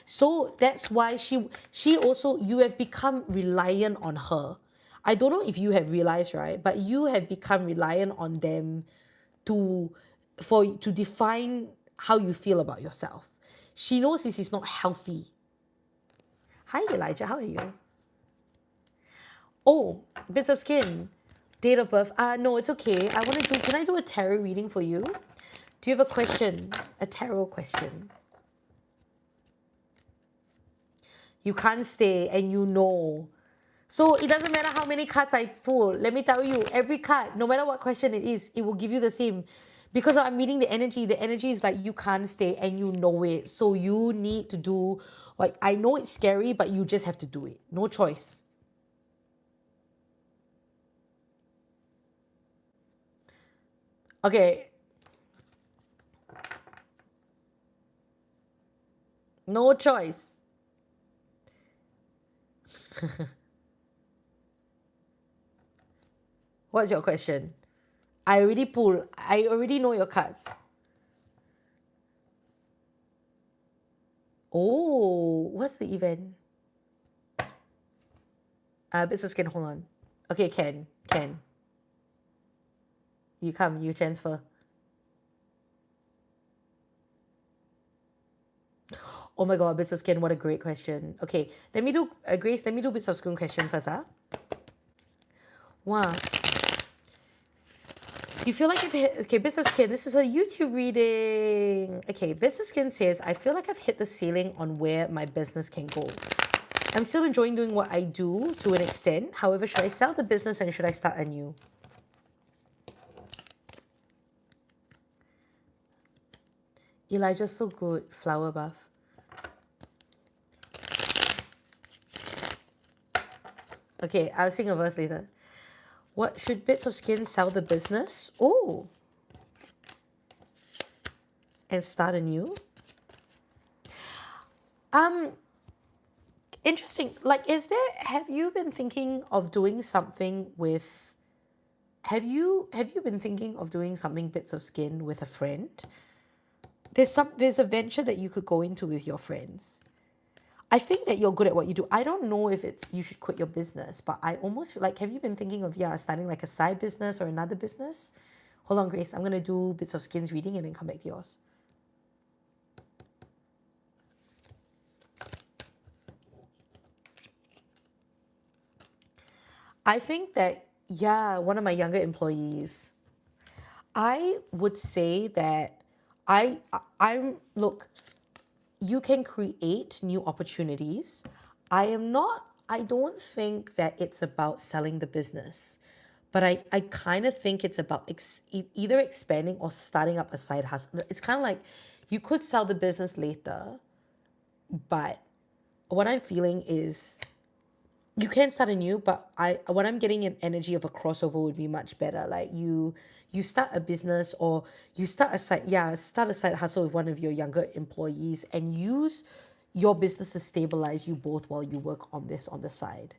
So that's why she also, you have become reliant on her. I don't know if you have realized, right? But you have become reliant on them to define how you feel about yourself. She knows this is not healthy. Hi Elijah, how are you? Oh, bits of skin. Date of birth. No, it's okay. Can I do a tarot reading for you? Do you have a question? A tarot question. You can't stay and you know. So it doesn't matter how many cards I pull. Let me tell you, every card, no matter what question it is, it will give you the same. Because I'm reading the energy is like you can't stay and you know it. So you need to do, like, I know it's scary, but you just have to do it. No choice. Okay. No choice. What's your question? I already pulled. I already know your cards. Oh, what's the event? Bits of skin, hold on. Okay, Ken, you come, you transfer. Oh my God, bits of skin, what a great question. Okay, let me do, Grace, let me do bits of skin question first, huh? Wow. You feel like you've hit, okay, bits of skin, this is a YouTube reading. Okay, bits of skin says, I feel like I've hit the ceiling on where my business can go. I'm still enjoying doing what I do to an extent. However, should I sell the business and should I start anew? Elijah's so good, flower buff. Okay, I'll sing a verse later. What should bits of skin sell the business? Oh, and start anew. Um, Interesting. Like, have you been thinking of doing something with? Have you been thinking of doing something bits of skin with a friend? There's a venture that you could go into with your friends. I think that you're good at what you do. I don't know if it's you should quit your business, but I almost feel like, have you been thinking of starting like a side business or another business? Hold on, Grace. I'm gonna do bits of skins reading and then come back to yours. I think that one of my younger employees, I would say that I'm look, you can create new opportunities. I don't think that it's about selling the business, but I kind of think it's about either expanding or starting up a side hustle. It's kind of like you could sell the business later, but what I'm feeling is you can start anew, but what I'm getting an energy of a crossover would be much better. Like you start a business or you start a side hustle with one of your younger employees and use your business to stabilize you both while you work on this on the side.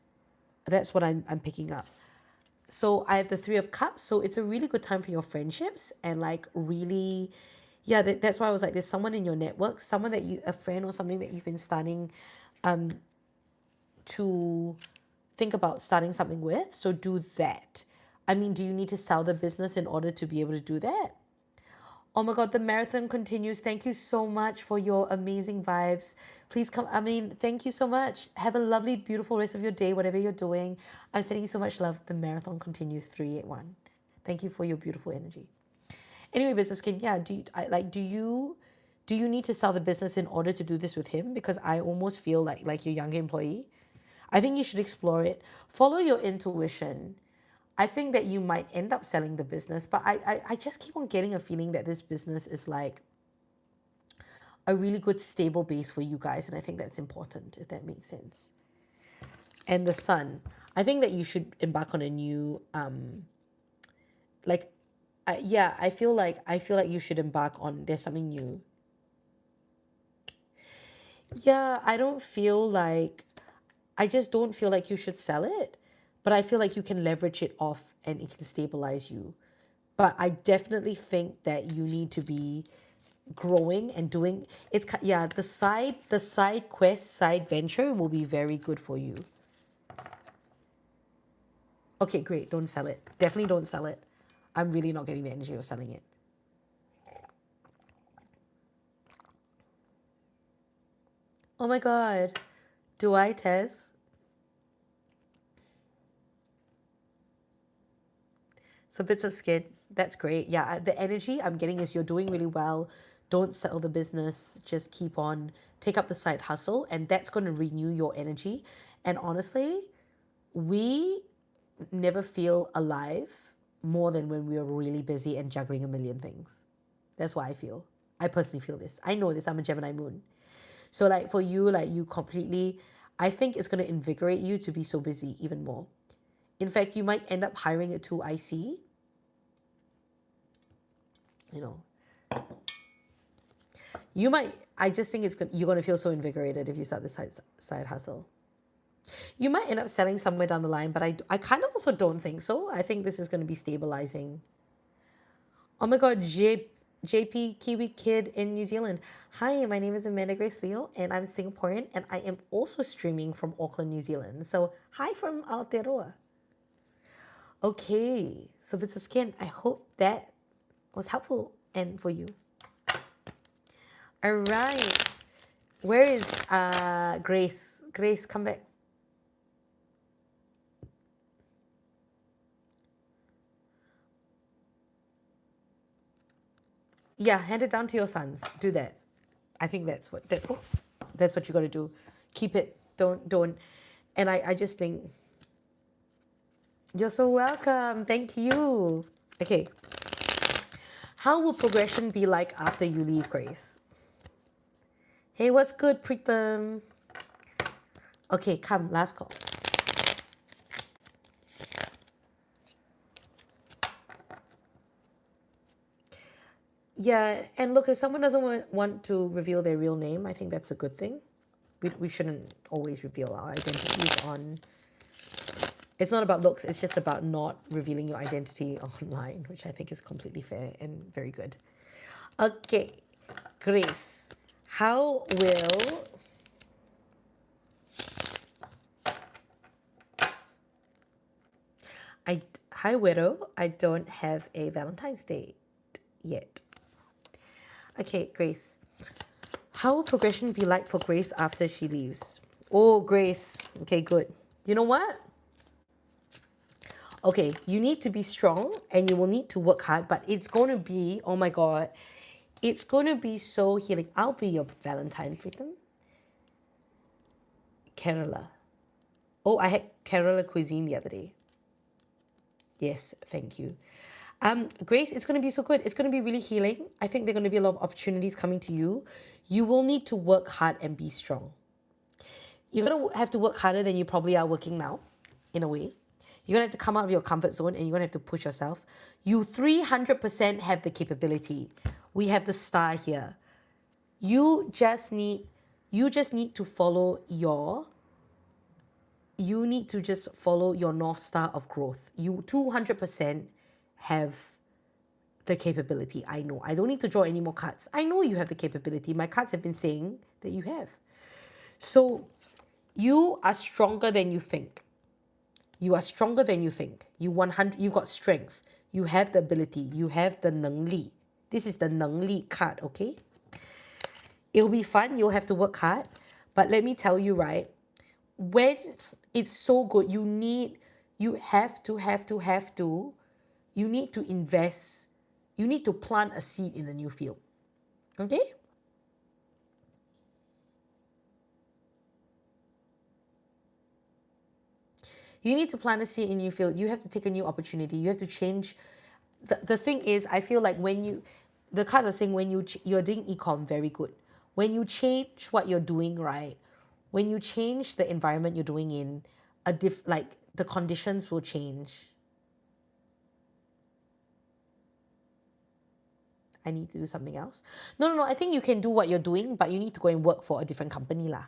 That's what I'm picking up. So I have the Three of Cups. So it's a really good time for your friendships and like really, that's why I was like, there's someone in your network, someone that a friend or something that you've been starting to think about starting something with. So do that. I mean, do you need to sell the business in order to be able to do that? Oh my God, the marathon continues. Thank you so much for your amazing vibes. Please come. I mean, thank you so much. Have a lovely, beautiful rest of your day, whatever you're doing. I'm sending you so much love. The marathon continues 381. Thank you for your beautiful energy. Anyway, business kid, do you need to sell the business in order to do this with him? Because I almost feel like your younger employee. I think you should explore it. Follow your intuition. I think that you might end up selling the business, but I just keep on getting a feeling that this business is like a really good stable base for you guys. And I think that's important, if that makes sense. And the sun. I think that you should embark on a new, like, I feel like you should embark on, there's something new. Yeah, I just don't feel like you should sell it, but I feel like you can leverage it off and it can stabilize you. But I definitely think that you need to be growing and doing the side quest, side venture will be very good for you. Okay, great. Don't sell it. Definitely don't sell it. I'm really not getting the energy of selling it. Oh my God. Do I, Tez? So bits of skin. That's great. Yeah, the energy I'm getting is you're doing really well. Don't sell the business. Just keep on, take up the side hustle, and that's going to renew your energy. And honestly, we never feel alive more than when we are really busy and juggling a million things. That's why I feel. I personally feel this. I know this. I'm a Gemini moon. So like for you, like you completely, I think it's going to invigorate you to be so busy even more. In fact, you might end up hiring a 2IC. You know, you might. I just think you're going to feel so invigorated if you start this side hustle. You might end up selling somewhere down the line, but I kind of also don't think so. I think this is going to be stabilizing. Oh my God, JP Kiwi Kid in New Zealand. Hi, my name is Amanda Grace Leo, and I'm Singaporean, and I am also streaming from Auckland, New Zealand. So, hi from Aotearoa. Okay, so bits of skin. I hope that was helpful and for you. All right. Where is Grace? Grace, come back. Yeah, hand it down to your sons. Do that. I think that's that's what you got to do. Keep it. Don't. And I just think you're so welcome. Thank you. Okay. How will progression be like after you leave, Grace? Hey, what's good, Pritam? Okay, come, last call. Yeah, and look, if someone doesn't want to reveal their real name, I think that's a good thing. We shouldn't always reveal our identities on... It's not about looks, it's just about not revealing your identity online, which I think is completely fair and very good. Okay, Grace, how will... Hi, Widow, I don't have a Valentine's Day yet. Okay, Grace. How will progression be like for Grace after she leaves? Oh, Grace. Okay, good. You know what? Okay, you need to be strong and you will need to work hard, but it's going to be, oh my God, it's going to be so healing. I'll be your Valentine, Pritam. Kerala. Oh, I had Kerala cuisine the other day. Yes, thank you. Grace, it's going to be so good. It's going to be really healing. I think there are going to be a lot of opportunities coming to you. You will need to work hard and be strong. You're going to have to work harder than you probably are working now, in a way. You're going to have to come out of your comfort zone and you're going to have to push yourself. You 300% have the capability. We have the star here. You just need to follow your... You need to just follow your North Star of growth. You 200% have the capability. I know. I don't need to draw any more cards. I know you have the capability. My cards have been saying that you have. So you are stronger than you think. You are stronger than you think. You got strength. You have the ability. You have the 能力. This is the 能力 card, okay? It'll be fun. You'll have to work hard. But let me tell you, right? When it's so good, you need to invest. You need to plant a seed in a new field. Okay? You need to plant a seed in a new field. You have to take a new opportunity. You have to change. The thing is, I feel like the cards are saying when you're doing ecom, very good. When you change what you're doing, right? When you change the environment you're doing in, like the conditions will change. I need to do something else. No. I think you can do what you're doing, but you need to go and work for a different company lah.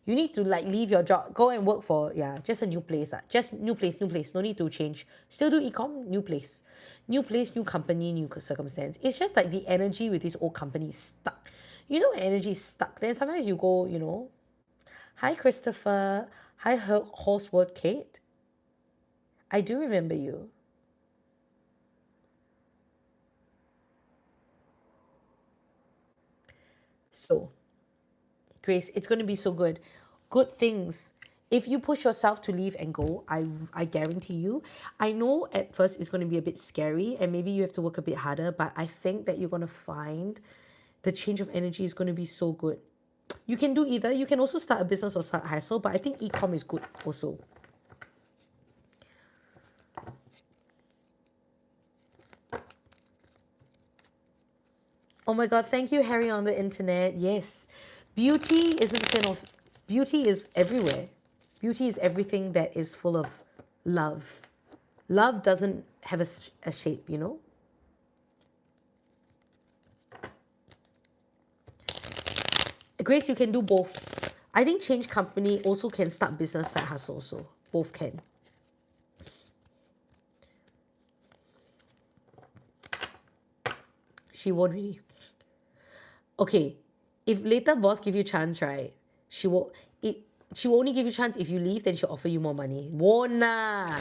You need to like leave your job, go and work for, just a new place. Just new place. No need to change. Still do ecom, new place. New place, new company, new circumstance. It's just like the energy with this old company is stuck. You know, energy is stuck. Then sometimes you go, Hi, Christopher. Hi, Horseword Kate. I do remember you. So, Grace, it's going to be so good. Good things. If you push yourself to leave and go, I guarantee you. I know at first it's going to be a bit scary and maybe you have to work a bit harder, but I think that you're going to find the change of energy is going to be so good. You can do either. You can also start a business or start hustle, but I think ecom is good also. Oh my God, thank you, Harry on the internet. Yes. Beauty isn't kind of... Beauty is everywhere. Beauty is everything that is full of love. Love doesn't have a shape, Grace, you can do both. I think change company also can start business side hustle also. Both can. She won't really. Okay, if later boss give you chance, right? She will only give you chance if you leave, then she'll offer you more money. Won't nah.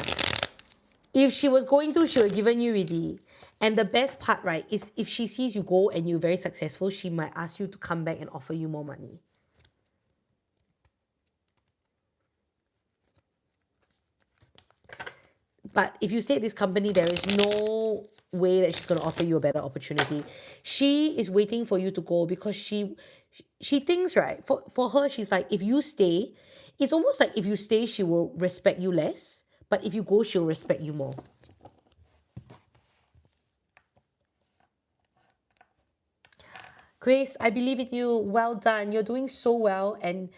If she was going to, she would have given you already. And the best part, right, is if she sees you go and you're very successful, she might ask you to come back and offer you more money. But if you stay at this company, there is no way that she's going to offer you a better opportunity. She is waiting for you to go because she thinks, right, for her, she's like, if you stay, it's almost like if you stay, she will respect you less. But if you go, she'll respect you more. Grace, I believe in you. Well done. You're doing so well. And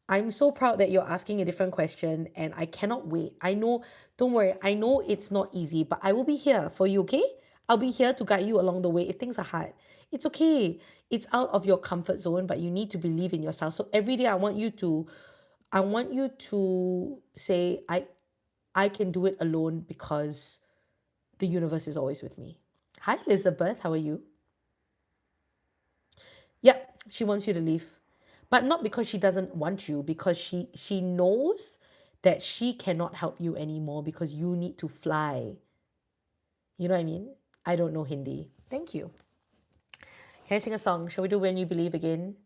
I'm so proud that you're asking a different question. And I cannot wait. I know, don't worry, I know it's not easy, but I will be here for you, okay? I'll be here to guide you along the way if things are hard. It's okay. It's out of your comfort zone, but you need to believe in yourself. So every day I want you to say, I can do it alone because the universe is always with me. Hi, Elizabeth. How are you? Yep, she wants you to leave. But not because she doesn't want you, because she knows that she cannot help you anymore because you need to fly. You know what I mean? I don't know Hindi. Thank you. Can I sing a song? Shall we do When You Believe again?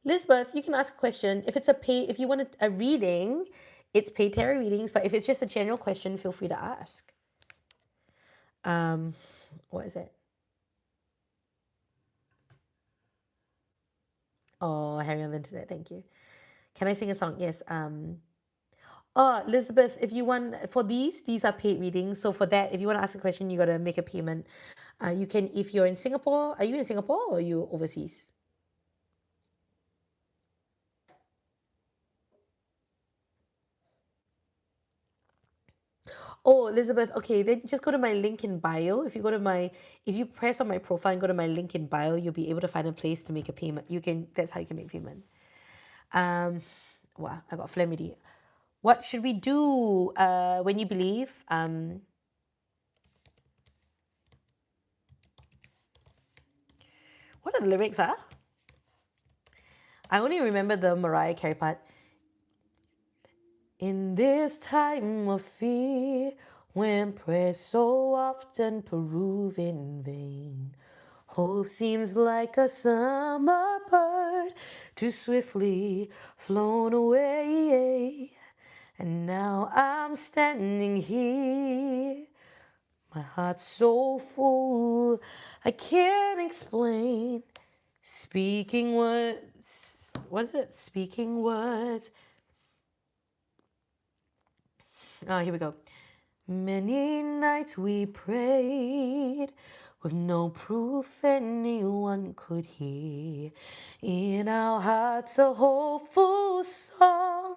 Elizabeth, you can ask a question. If it's if you want a reading, it's paid tarot readings. But if it's just a general question, feel free to ask. What is it? Oh, Harry on the internet. Thank you. Can I sing a song? Yes. Oh, Elizabeth, if you want, for these are paid readings. So for that, if you want to ask a question, you got to make a payment. You can, if you're in Singapore, are you in Singapore or are you overseas? Oh, Elizabeth, okay, then just go to my link in bio. If you press on my profile and go to my link in bio, you'll be able to find a place to make a payment. That's how you can make payment. Wow, I got phlegmity. What should we do when you believe? What are the lyrics, huh? I only remember the Mariah Carey part. In this time of fear, when prayer so often prove in vain, hope seems like a summer bird too swiftly flown away. And now I'm standing here, my heart's so full, I can't explain. Speaking words, what is it? Speaking words. Oh, here we go. Many nights we prayed with no proof anyone could hear. In our hearts a hopeful song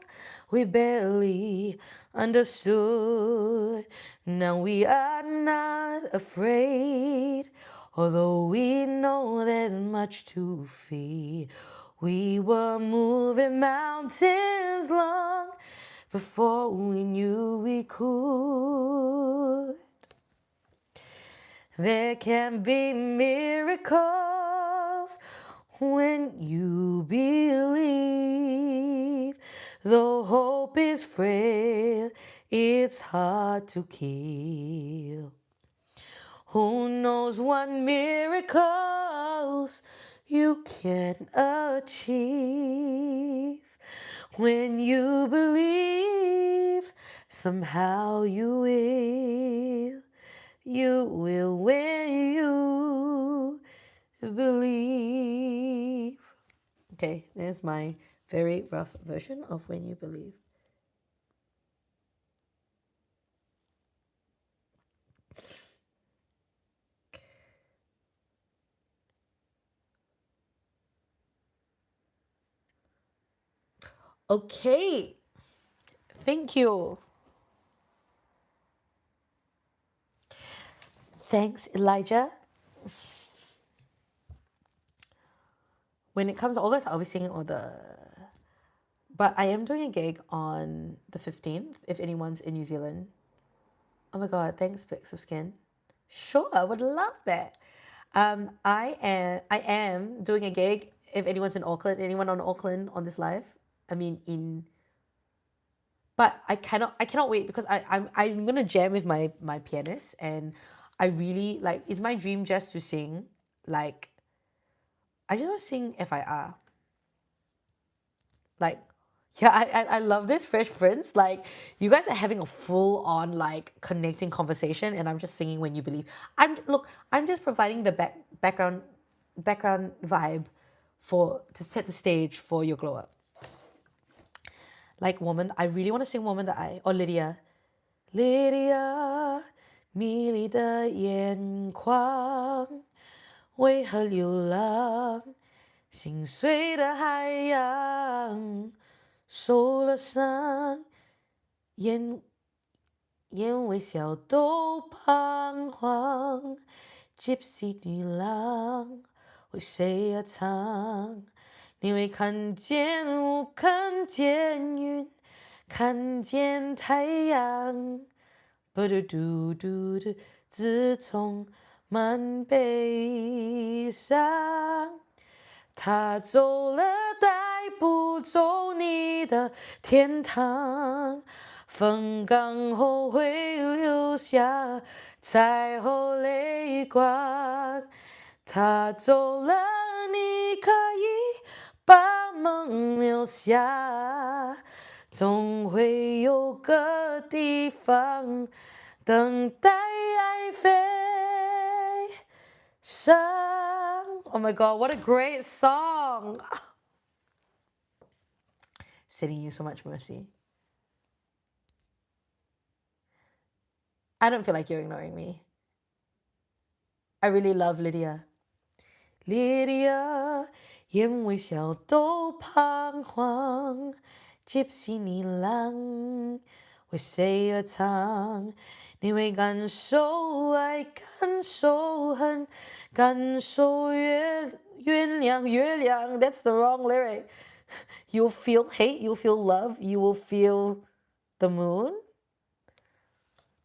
we barely understood. Now we are not afraid, although we know there's much to fear. We were moving mountains long before we knew we could. There can be miracles when you believe. Though hope is frail, it's hard to kill. Who knows what miracles you can achieve? When you believe, somehow you will. You will when you believe. Okay, there's my very rough version of When You Believe. Okay, thank you. Thanks, Elijah. When it comes to August, I'll be singing all the... But I am doing a gig on the 15th, if anyone's in New Zealand. Oh my god, thanks, Pics of Skin. Sure, I would love that. I am doing a gig, if anyone's in Auckland, anyone on Auckland on this live? I mean, in But I cannot wait because I'm gonna jam with my pianist, and I really like, it's my dream just to sing, like, I just want to sing FIR. Like, yeah, I love this Fresh Prince. Like, you guys are having a full on like connecting conversation, and I'm just singing When You Believe. I'm just providing the background vibe for to set the stage for your glow up. Like Woman, I really want to sing Woman 的爱 or Lydia. Lydia,迷离的眼眶，为何流浪？心碎的海洋，受了伤，眼微笑都彷徨。Gypsy 女郎，为谁而唱？你会看见雾，看见云，看见太阳。嘟嘟嘟嘟，自从满悲伤。他走了，带不走你的天堂。风干后会留下彩虹泪光。他走了，你可以把梦留下，总会有个地方等待爱飞上。Oh my god, what a great song! Sending you so much mercy. I don't feel like you're ignoring me. I really love Lydia. Lydia, 眼微笑都彷徨。Gypsy 女郎，为谁而唱？你会感受爱，感受恨，感受原谅。That's the wrong lyric. You'll feel hate, you'll feel love, you will feel the moon.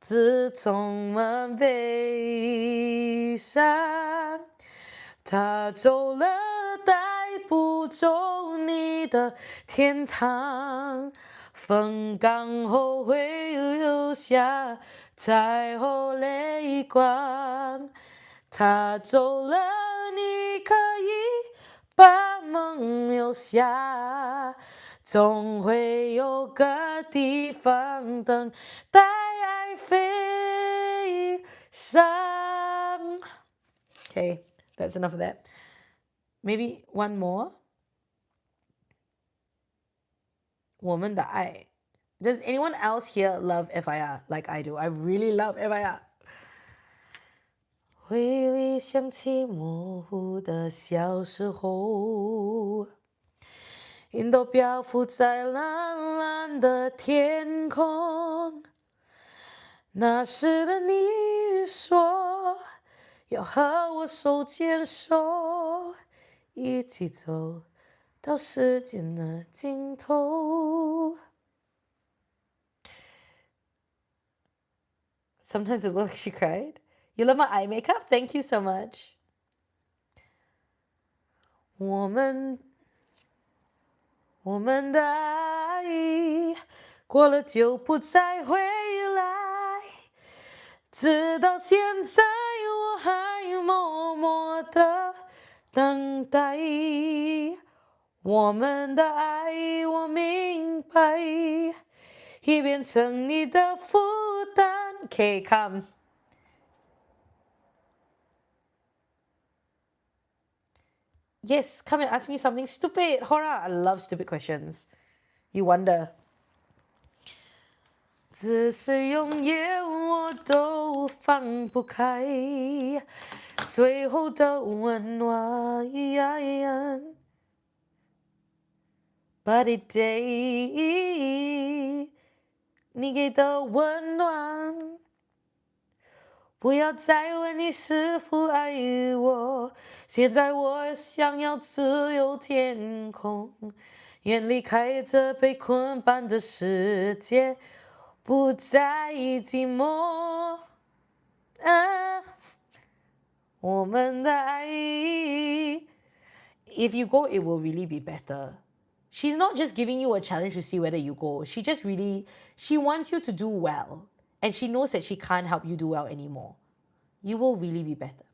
自从满悲伤，他走了，带不走你的天堂。风干后会留下彩虹泪光。他走了，你可以把梦留下，总会有个地方等待爱飞上。Okay, that's enough of that. Maybe one more. 我们的爱. Does anyone else here love FIR like I do? I really love FIR. 回忆想起模糊的小时候，云都漂浮在蓝蓝的天空。那时的你说要和我手牵手，一起走到时间的尽头。Sometimes it looks like she cried. You love my eye makeup? Thank you so much. 我们的爱过了就不再回来，直到现在我还默默的等待。我们的爱我明白，已变成你的负担。Okay, come. Yes, come and ask me something stupid. Hora, I love stupid questions. You wonder. 只是永远我都放不开，最后的温暖。Buddy Day， 你给的温暖。不要再问你是否爱我，现在我想要自由天空，愿离开这被捆绑的世界，不再寂寞。我们的爱 ，If you go, it will really be better. She's not just giving you a challenge to see whether you go. She wants you to do well. And she knows that she can't help you do well anymore. You will really be better.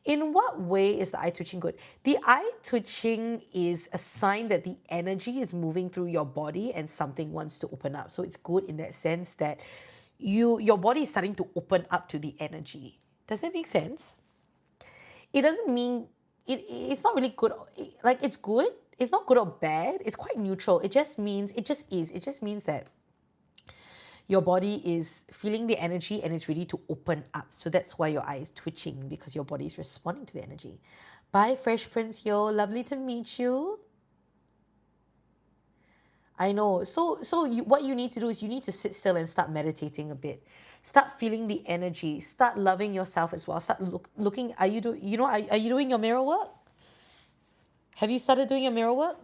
In what way is the eye twitching good? The eye twitching is a sign that the energy is moving through your body and something wants to open up. So it's good in that sense that your body is starting to open up to the energy. Does that make sense? It doesn't mean it's not really good. Like, it's good. It's not good or bad. It's quite neutral. It just means that your body is feeling the energy and it's ready to open up. So that's why your eye is twitching, because your body is responding to the energy. Bye, Fresh Prince Yo. Lovely to meet you. I know. So what you need to do is you need to sit still and start meditating a bit. Start feeling the energy. Start loving yourself as well. Start looking. Are you doing your mirror work? Have you started doing your mirror work?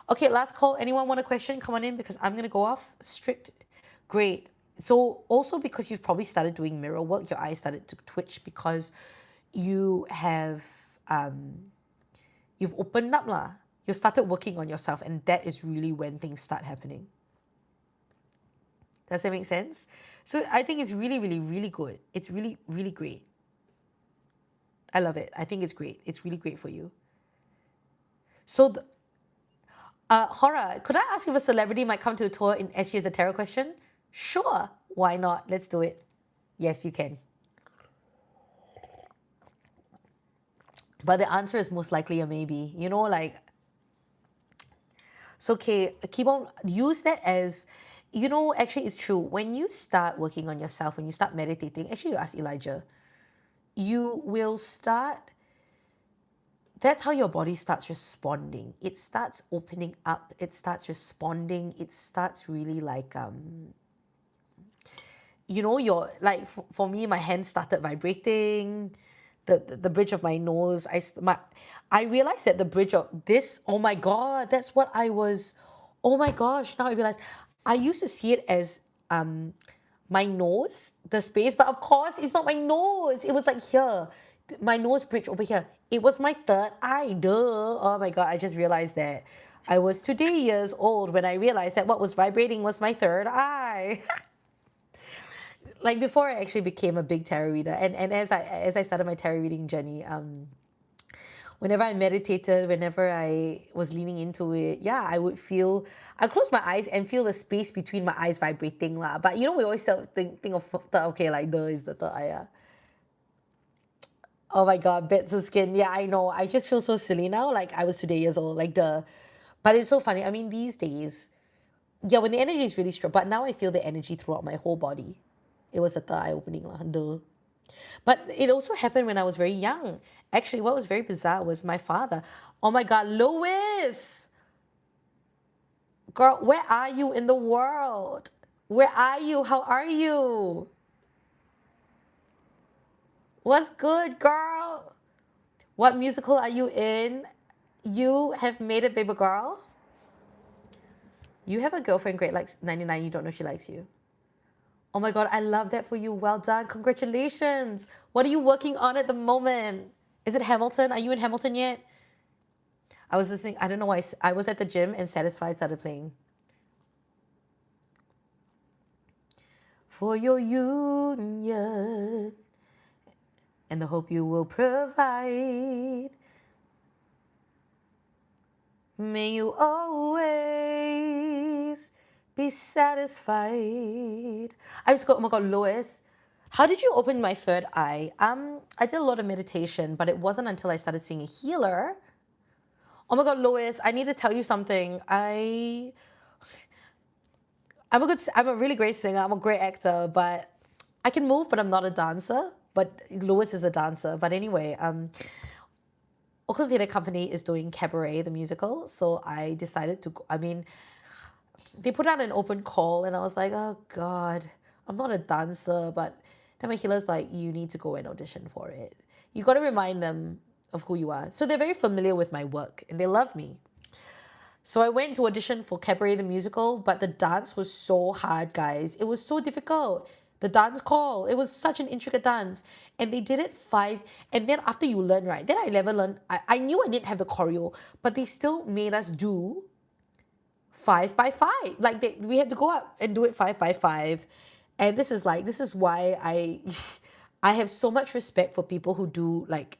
Okay, last call. Anyone want a question? Come on in, because I'm gonna go off strict. Great. So also, because you've probably started doing mirror work, your eyes started to twitch because you have you've opened up lah. You started working on yourself, and that is really when things start happening. Does that make sense? So I think it's really, really, really good. It's really, really great. I love it. I think it's great. It's really great for you. So, Hora, could I ask if a celebrity might come to a tour in SG as a tarot question? Sure. Why not? Let's do it. Yes, you can. But the answer is most likely a maybe. You know, like, it's okay. Keep on, use that as, you know, actually it's true. When you start working on yourself, when you start meditating, actually you ask Elijah, you will start, that's how your body starts responding. It starts opening up. It starts responding. It starts really like, you know, like for me, my hand started vibrating. The bridge of my nose, I realized that the bridge of this, oh my God, that's what I was, oh my gosh, now I realize. I used to see it as my nose, the space, but of course it's not my nose. It was like here, my nose bridge over here. It was my third eye, duh. Oh my God, I just realized that. I was today years old when I realized that what was vibrating was my third eye. Like, before I actually became a big tarot reader, and as I started my tarot reading journey, whenever I meditated, whenever I was leaning into it, yeah, I close my eyes and feel the space between my eyes vibrating lah. But you know, we always think of okay, like the is the third eye. Yeah. Oh my God, beds of skin. Yeah, I know. I just feel so silly now. Like, I was today years old. Like, but it's so funny. I mean, these days, yeah, when the energy is really strong, but now I feel the energy throughout my whole body. It was a third eye opening lah. Duh. But it also happened when I was very young. Actually, what was very bizarre was my father. Oh my God, Lois! Girl, where are you in the world? Where are you? How are you? What's good, girl? What musical are you in? You have made it, baby girl. You have a girlfriend, great, like 99, you don't know she likes you. Oh my God, I love that for you. Well done. Congratulations. What are you working on at the moment? Is it Hamilton? Are you in Hamilton yet? I was listening. I don't know why. I was at the gym and Satisfied started playing. For your union and the hope you will provide. May you always be satisfied. I just go, oh my God, Lois, how did you open my third eye? I did a lot of meditation, but it wasn't until I started seeing a healer. Oh my God, Lois, I need to tell you something. I'm a really great singer. I'm a great actor, but I can move, but I'm not a dancer. But Lois is a dancer. But anyway, Auckland Theatre Company is doing Cabaret, the musical. So I decided to go. I mean, they put out an open call and I was like, oh God, I'm not a dancer. But then my healer's like, you need to go and audition for it. You got to remind them of who you are. So they're very familiar with my work and they love me. So I went to audition for Cabaret, the musical, but the dance was so hard, guys. It was so difficult. The dance call, it was such an intricate dance. And they did it 5, and then after you learn, right, then I never learned, I knew I didn't have the choreo, but they still made us do 5 by 5. Like we had to go up and do it 5 by 5. And this is why I have so much respect for people who do like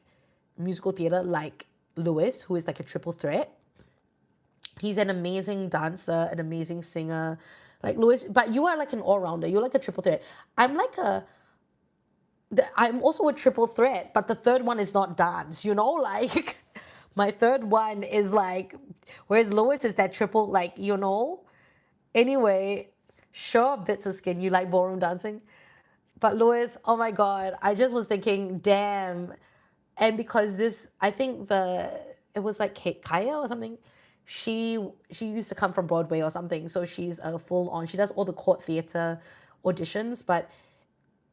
musical theater, like Lewis, who is like a triple threat. He's an amazing dancer, an amazing singer, like Lewis. But you are like an all-rounder. You're like a triple threat. I'm also a triple threat, but the third one is not dance, like my third one is like, whereas Lois is that triple, like, Anyway, sure, bits of skin, you like ballroom dancing. But Lois, oh my God, I just was thinking, damn. And because I think it was like Kaya or something. She used to come from Broadway or something. So she's a full on, she does all the court theater auditions.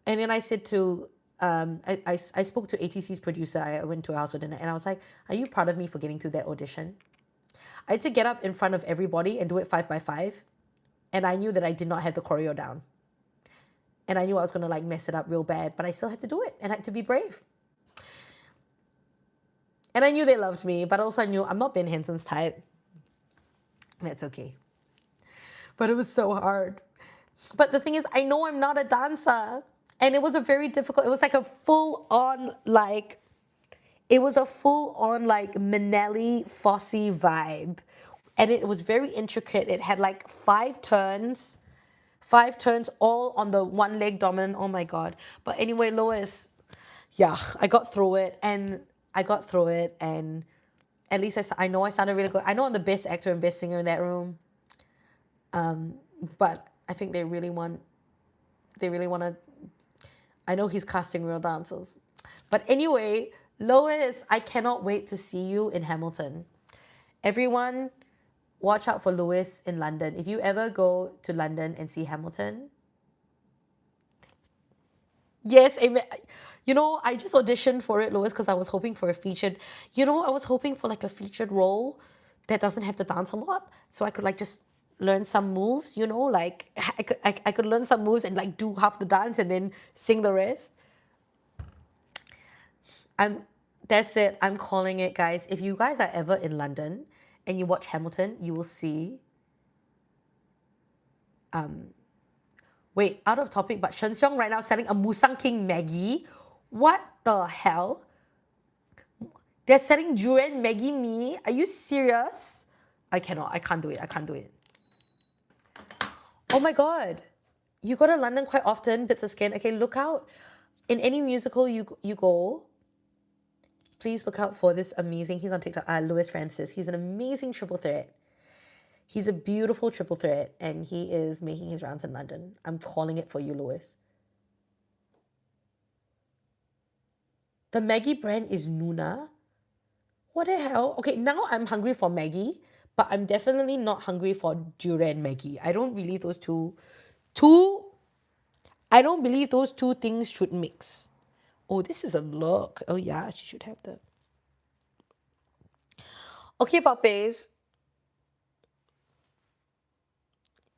And then I said to, I spoke to ATC's producer. I went to her house for dinner and I was like, are you proud of me for getting through that audition? I had to get up in front of everybody and do it 5 by 5. And I knew that I did not have the choreo down. And I knew I was going to like mess it up real bad, but I still had to do it and I had to be brave. And I knew they loved me, but also I knew I'm not Ben Henson's type. That's okay. But it was so hard. But the thing is, I know I'm not a dancer. And it was it was like a full on like Minnelli Fosse vibe. And it was very intricate. It had like 5 turns all on the one leg dominant. Oh my God. But anyway, Lois, yeah, I got through it and at least I know I sounded really good. I know I'm the best actor and best singer in that room. But I think they really want to, I know he's casting real dancers. But anyway, Lois, I cannot wait to see you in Hamilton. Everyone, watch out for Lewis in London. If you ever go to London and see Hamilton. Yes, amen. I just auditioned for it, Lewis, because I was hoping for a featured, I was hoping for like a featured role that doesn't have to dance a lot. So I could like just learn some moves, like I could learn some moves and like do half the dance and then sing the rest. That's it. I'm calling it, guys. If you guys are ever in London and you watch Hamilton, you will see. Wait, out of topic, but Shen Xiong right now selling a Musang King Maggie. What the hell? They're selling durian Maggie mee. Are you serious? I can't do it. Oh my God. You go to London quite often, Bits of Skin. Okay, look out. In any musical you go, please look out for this amazing, he's on TikTok, Lewis Francis. He's an amazing triple threat. He's a beautiful triple threat and he is making his rounds in London. I'm calling it for you, Lewis. The Maggie brand is Nuna. What the hell? Okay, now I'm hungry for Maggie, but I'm definitely not hungry for durian Maggie. I don't believe those two things should mix. Oh, this is a look. Oh yeah, she should have that. Okay, puppies.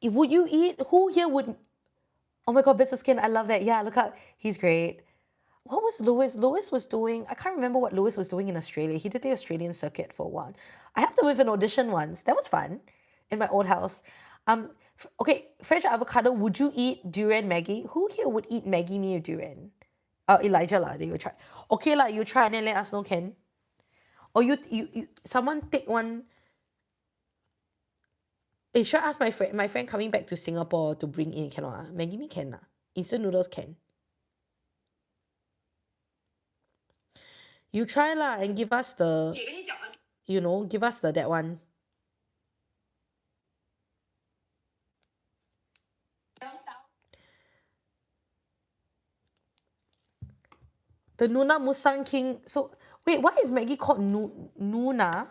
Would you eat? Who here would? Oh my God, Bits of Skin. I love that. Yeah, look out. He's great. What was Lewis? Lewis was doing, I can't remember what Lewis was doing in Australia. He did the Australian circuit for a while. I helped him with an audition once. That was fun in my old house. Okay, French avocado, would you eat durian Maggie? Who here would eat Maggie mee or durian? Elijah lah, they will try. Okay lah, you try and then let us know, can? Or you someone take one. Should I ask my friend coming back to Singapore to bring in, cannot Maggie mee can lah. Instant noodles can. You try lah and give us the, give us that one. The Nuna Musang King. So, wait, why is Maggie called Nuna?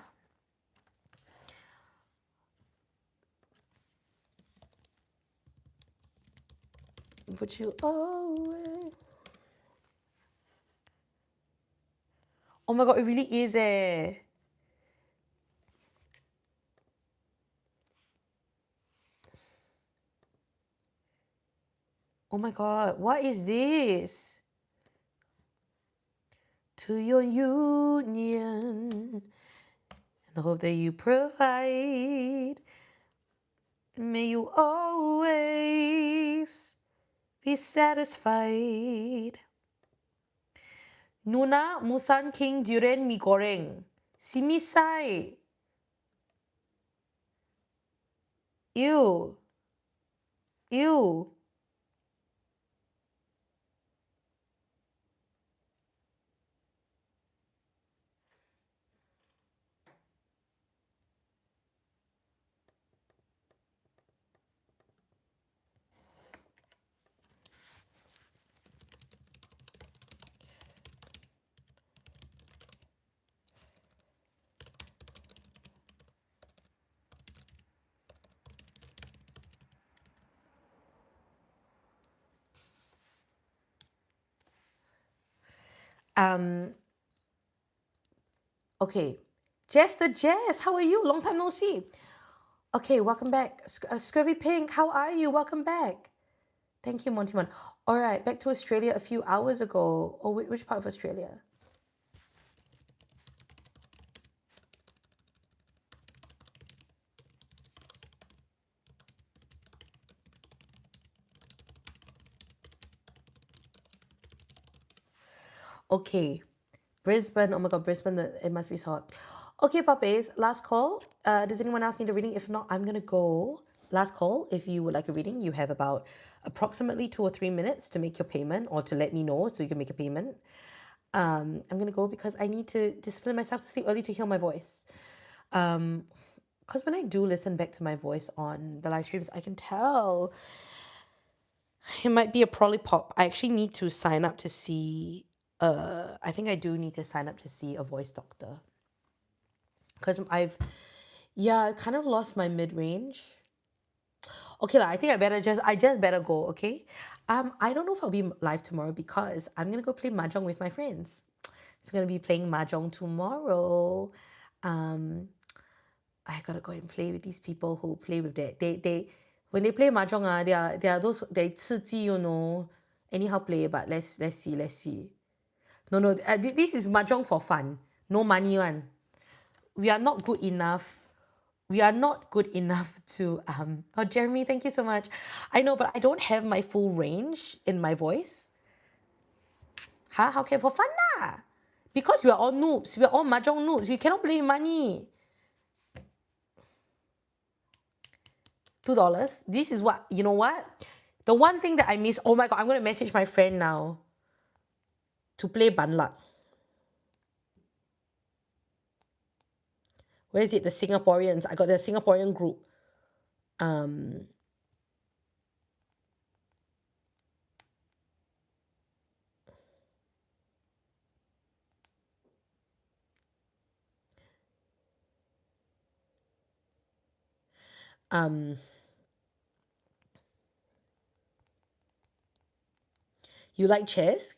Put you away. Oh my God, it really is eh. Oh my God, what is this? To your union, and the hope that you provide. May you always be satisfied. Nuna Musan King Durian Mi Goreng. Simisai. Ew. Ew. Um, okay. Jess the Jess, how are you? Long time no see. Okay, welcome back. Scurvy Pink, how are you? Welcome back. Thank you, Monty. All right, back to Australia a few hours ago. Oh, which part of Australia? Okay, Brisbane. Oh my God, Brisbane. It must be so hot. Okay, puppies. Last call. Does anyone else need a reading? If not, I'm gonna go. Last call. If you would like a reading, you have about approximately 2 or 3 minutes to make your payment or to let me know so you can make a payment. I'm gonna go because I need to discipline myself to sleep early to heal my voice. Because when I do listen back to my voice on the live streams, I can tell it might be a polypop. I actually need to sign up to see. I think I do need to sign up to see a voice doctor because I kind of lost my mid range. Okay, I think I just better go. Okay, I don't know if I'll be live tomorrow because I'm gonna go play mahjong with my friends. It's gonna be playing mahjong tomorrow. Um, I gotta go and play with these people who play with that. They when they play mahjong, they are those they 刺激, you know. Anyhow play, but let's see. No, this is mahjong for fun. No money one. We are not good enough. We are not good enough to Oh, Jeremy, thank you so much. I know, but I don't have my full range in my voice. Huh? How can for fun lah? Because we are all noobs. We are all mahjong noobs. We cannot play money. $2. This is what, you know what? The one thing that I miss, oh my God, I'm going to message my friend now to play Ban Luck. Where is it? The Singaporeans. I got the Singaporean group. You like chess?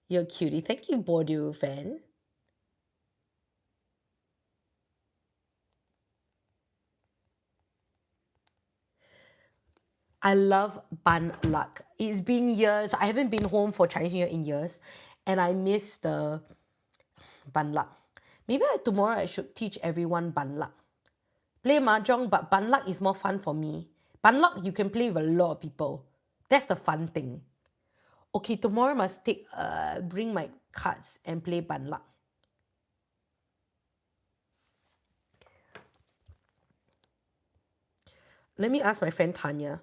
You're a cutie. Thank you, Bordeaux fan. I love Ban Luck. It's been years. I haven't been home for Chinese New Year in years, and I miss the Ban Luck. Maybe tomorrow I should teach everyone Ban Luck. Play mahjong, but Ban Luck is more fun for me. Ban Luck you can play with a lot of people. That's the fun thing. Okay, tomorrow I must bring my cards and play Ban Luck. Let me ask my friend Tanya.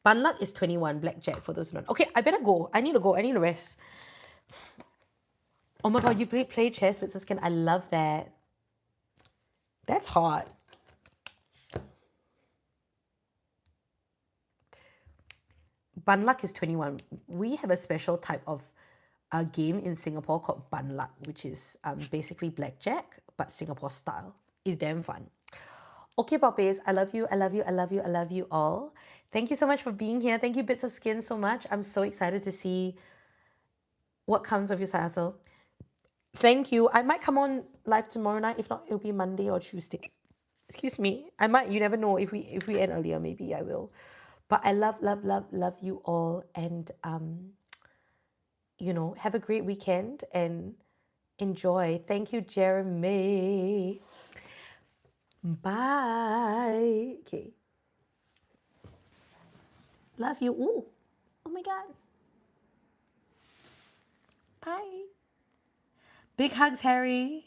Ban Luck is 21, blackjack for those who don't. Okay, I better go. I need to go. I need to rest. Oh my God, you play chess with Siskin. I love that. That's hot. Ban Luck is 21. We have a special type of game in Singapore called Ban Luck, which is basically blackjack, but Singapore style. It's damn fun. Okay, puppies, I love you. I love you. I love you. I love you all. Thank you so much for being here. Thank you, Bits of Skin, so much. I'm so excited to see what comes of your side hustle. Thank you. I might come on live tomorrow night. If not, it'll be Monday or Tuesday. Excuse me. I might. You never know. If we end earlier, maybe I will. But I love you all, and you know, have a great weekend, and Enjoy. Thank you, Jeremy. Bye. Okay. Love you. Ooh. Oh my God. Bye. Big hugs, Harry.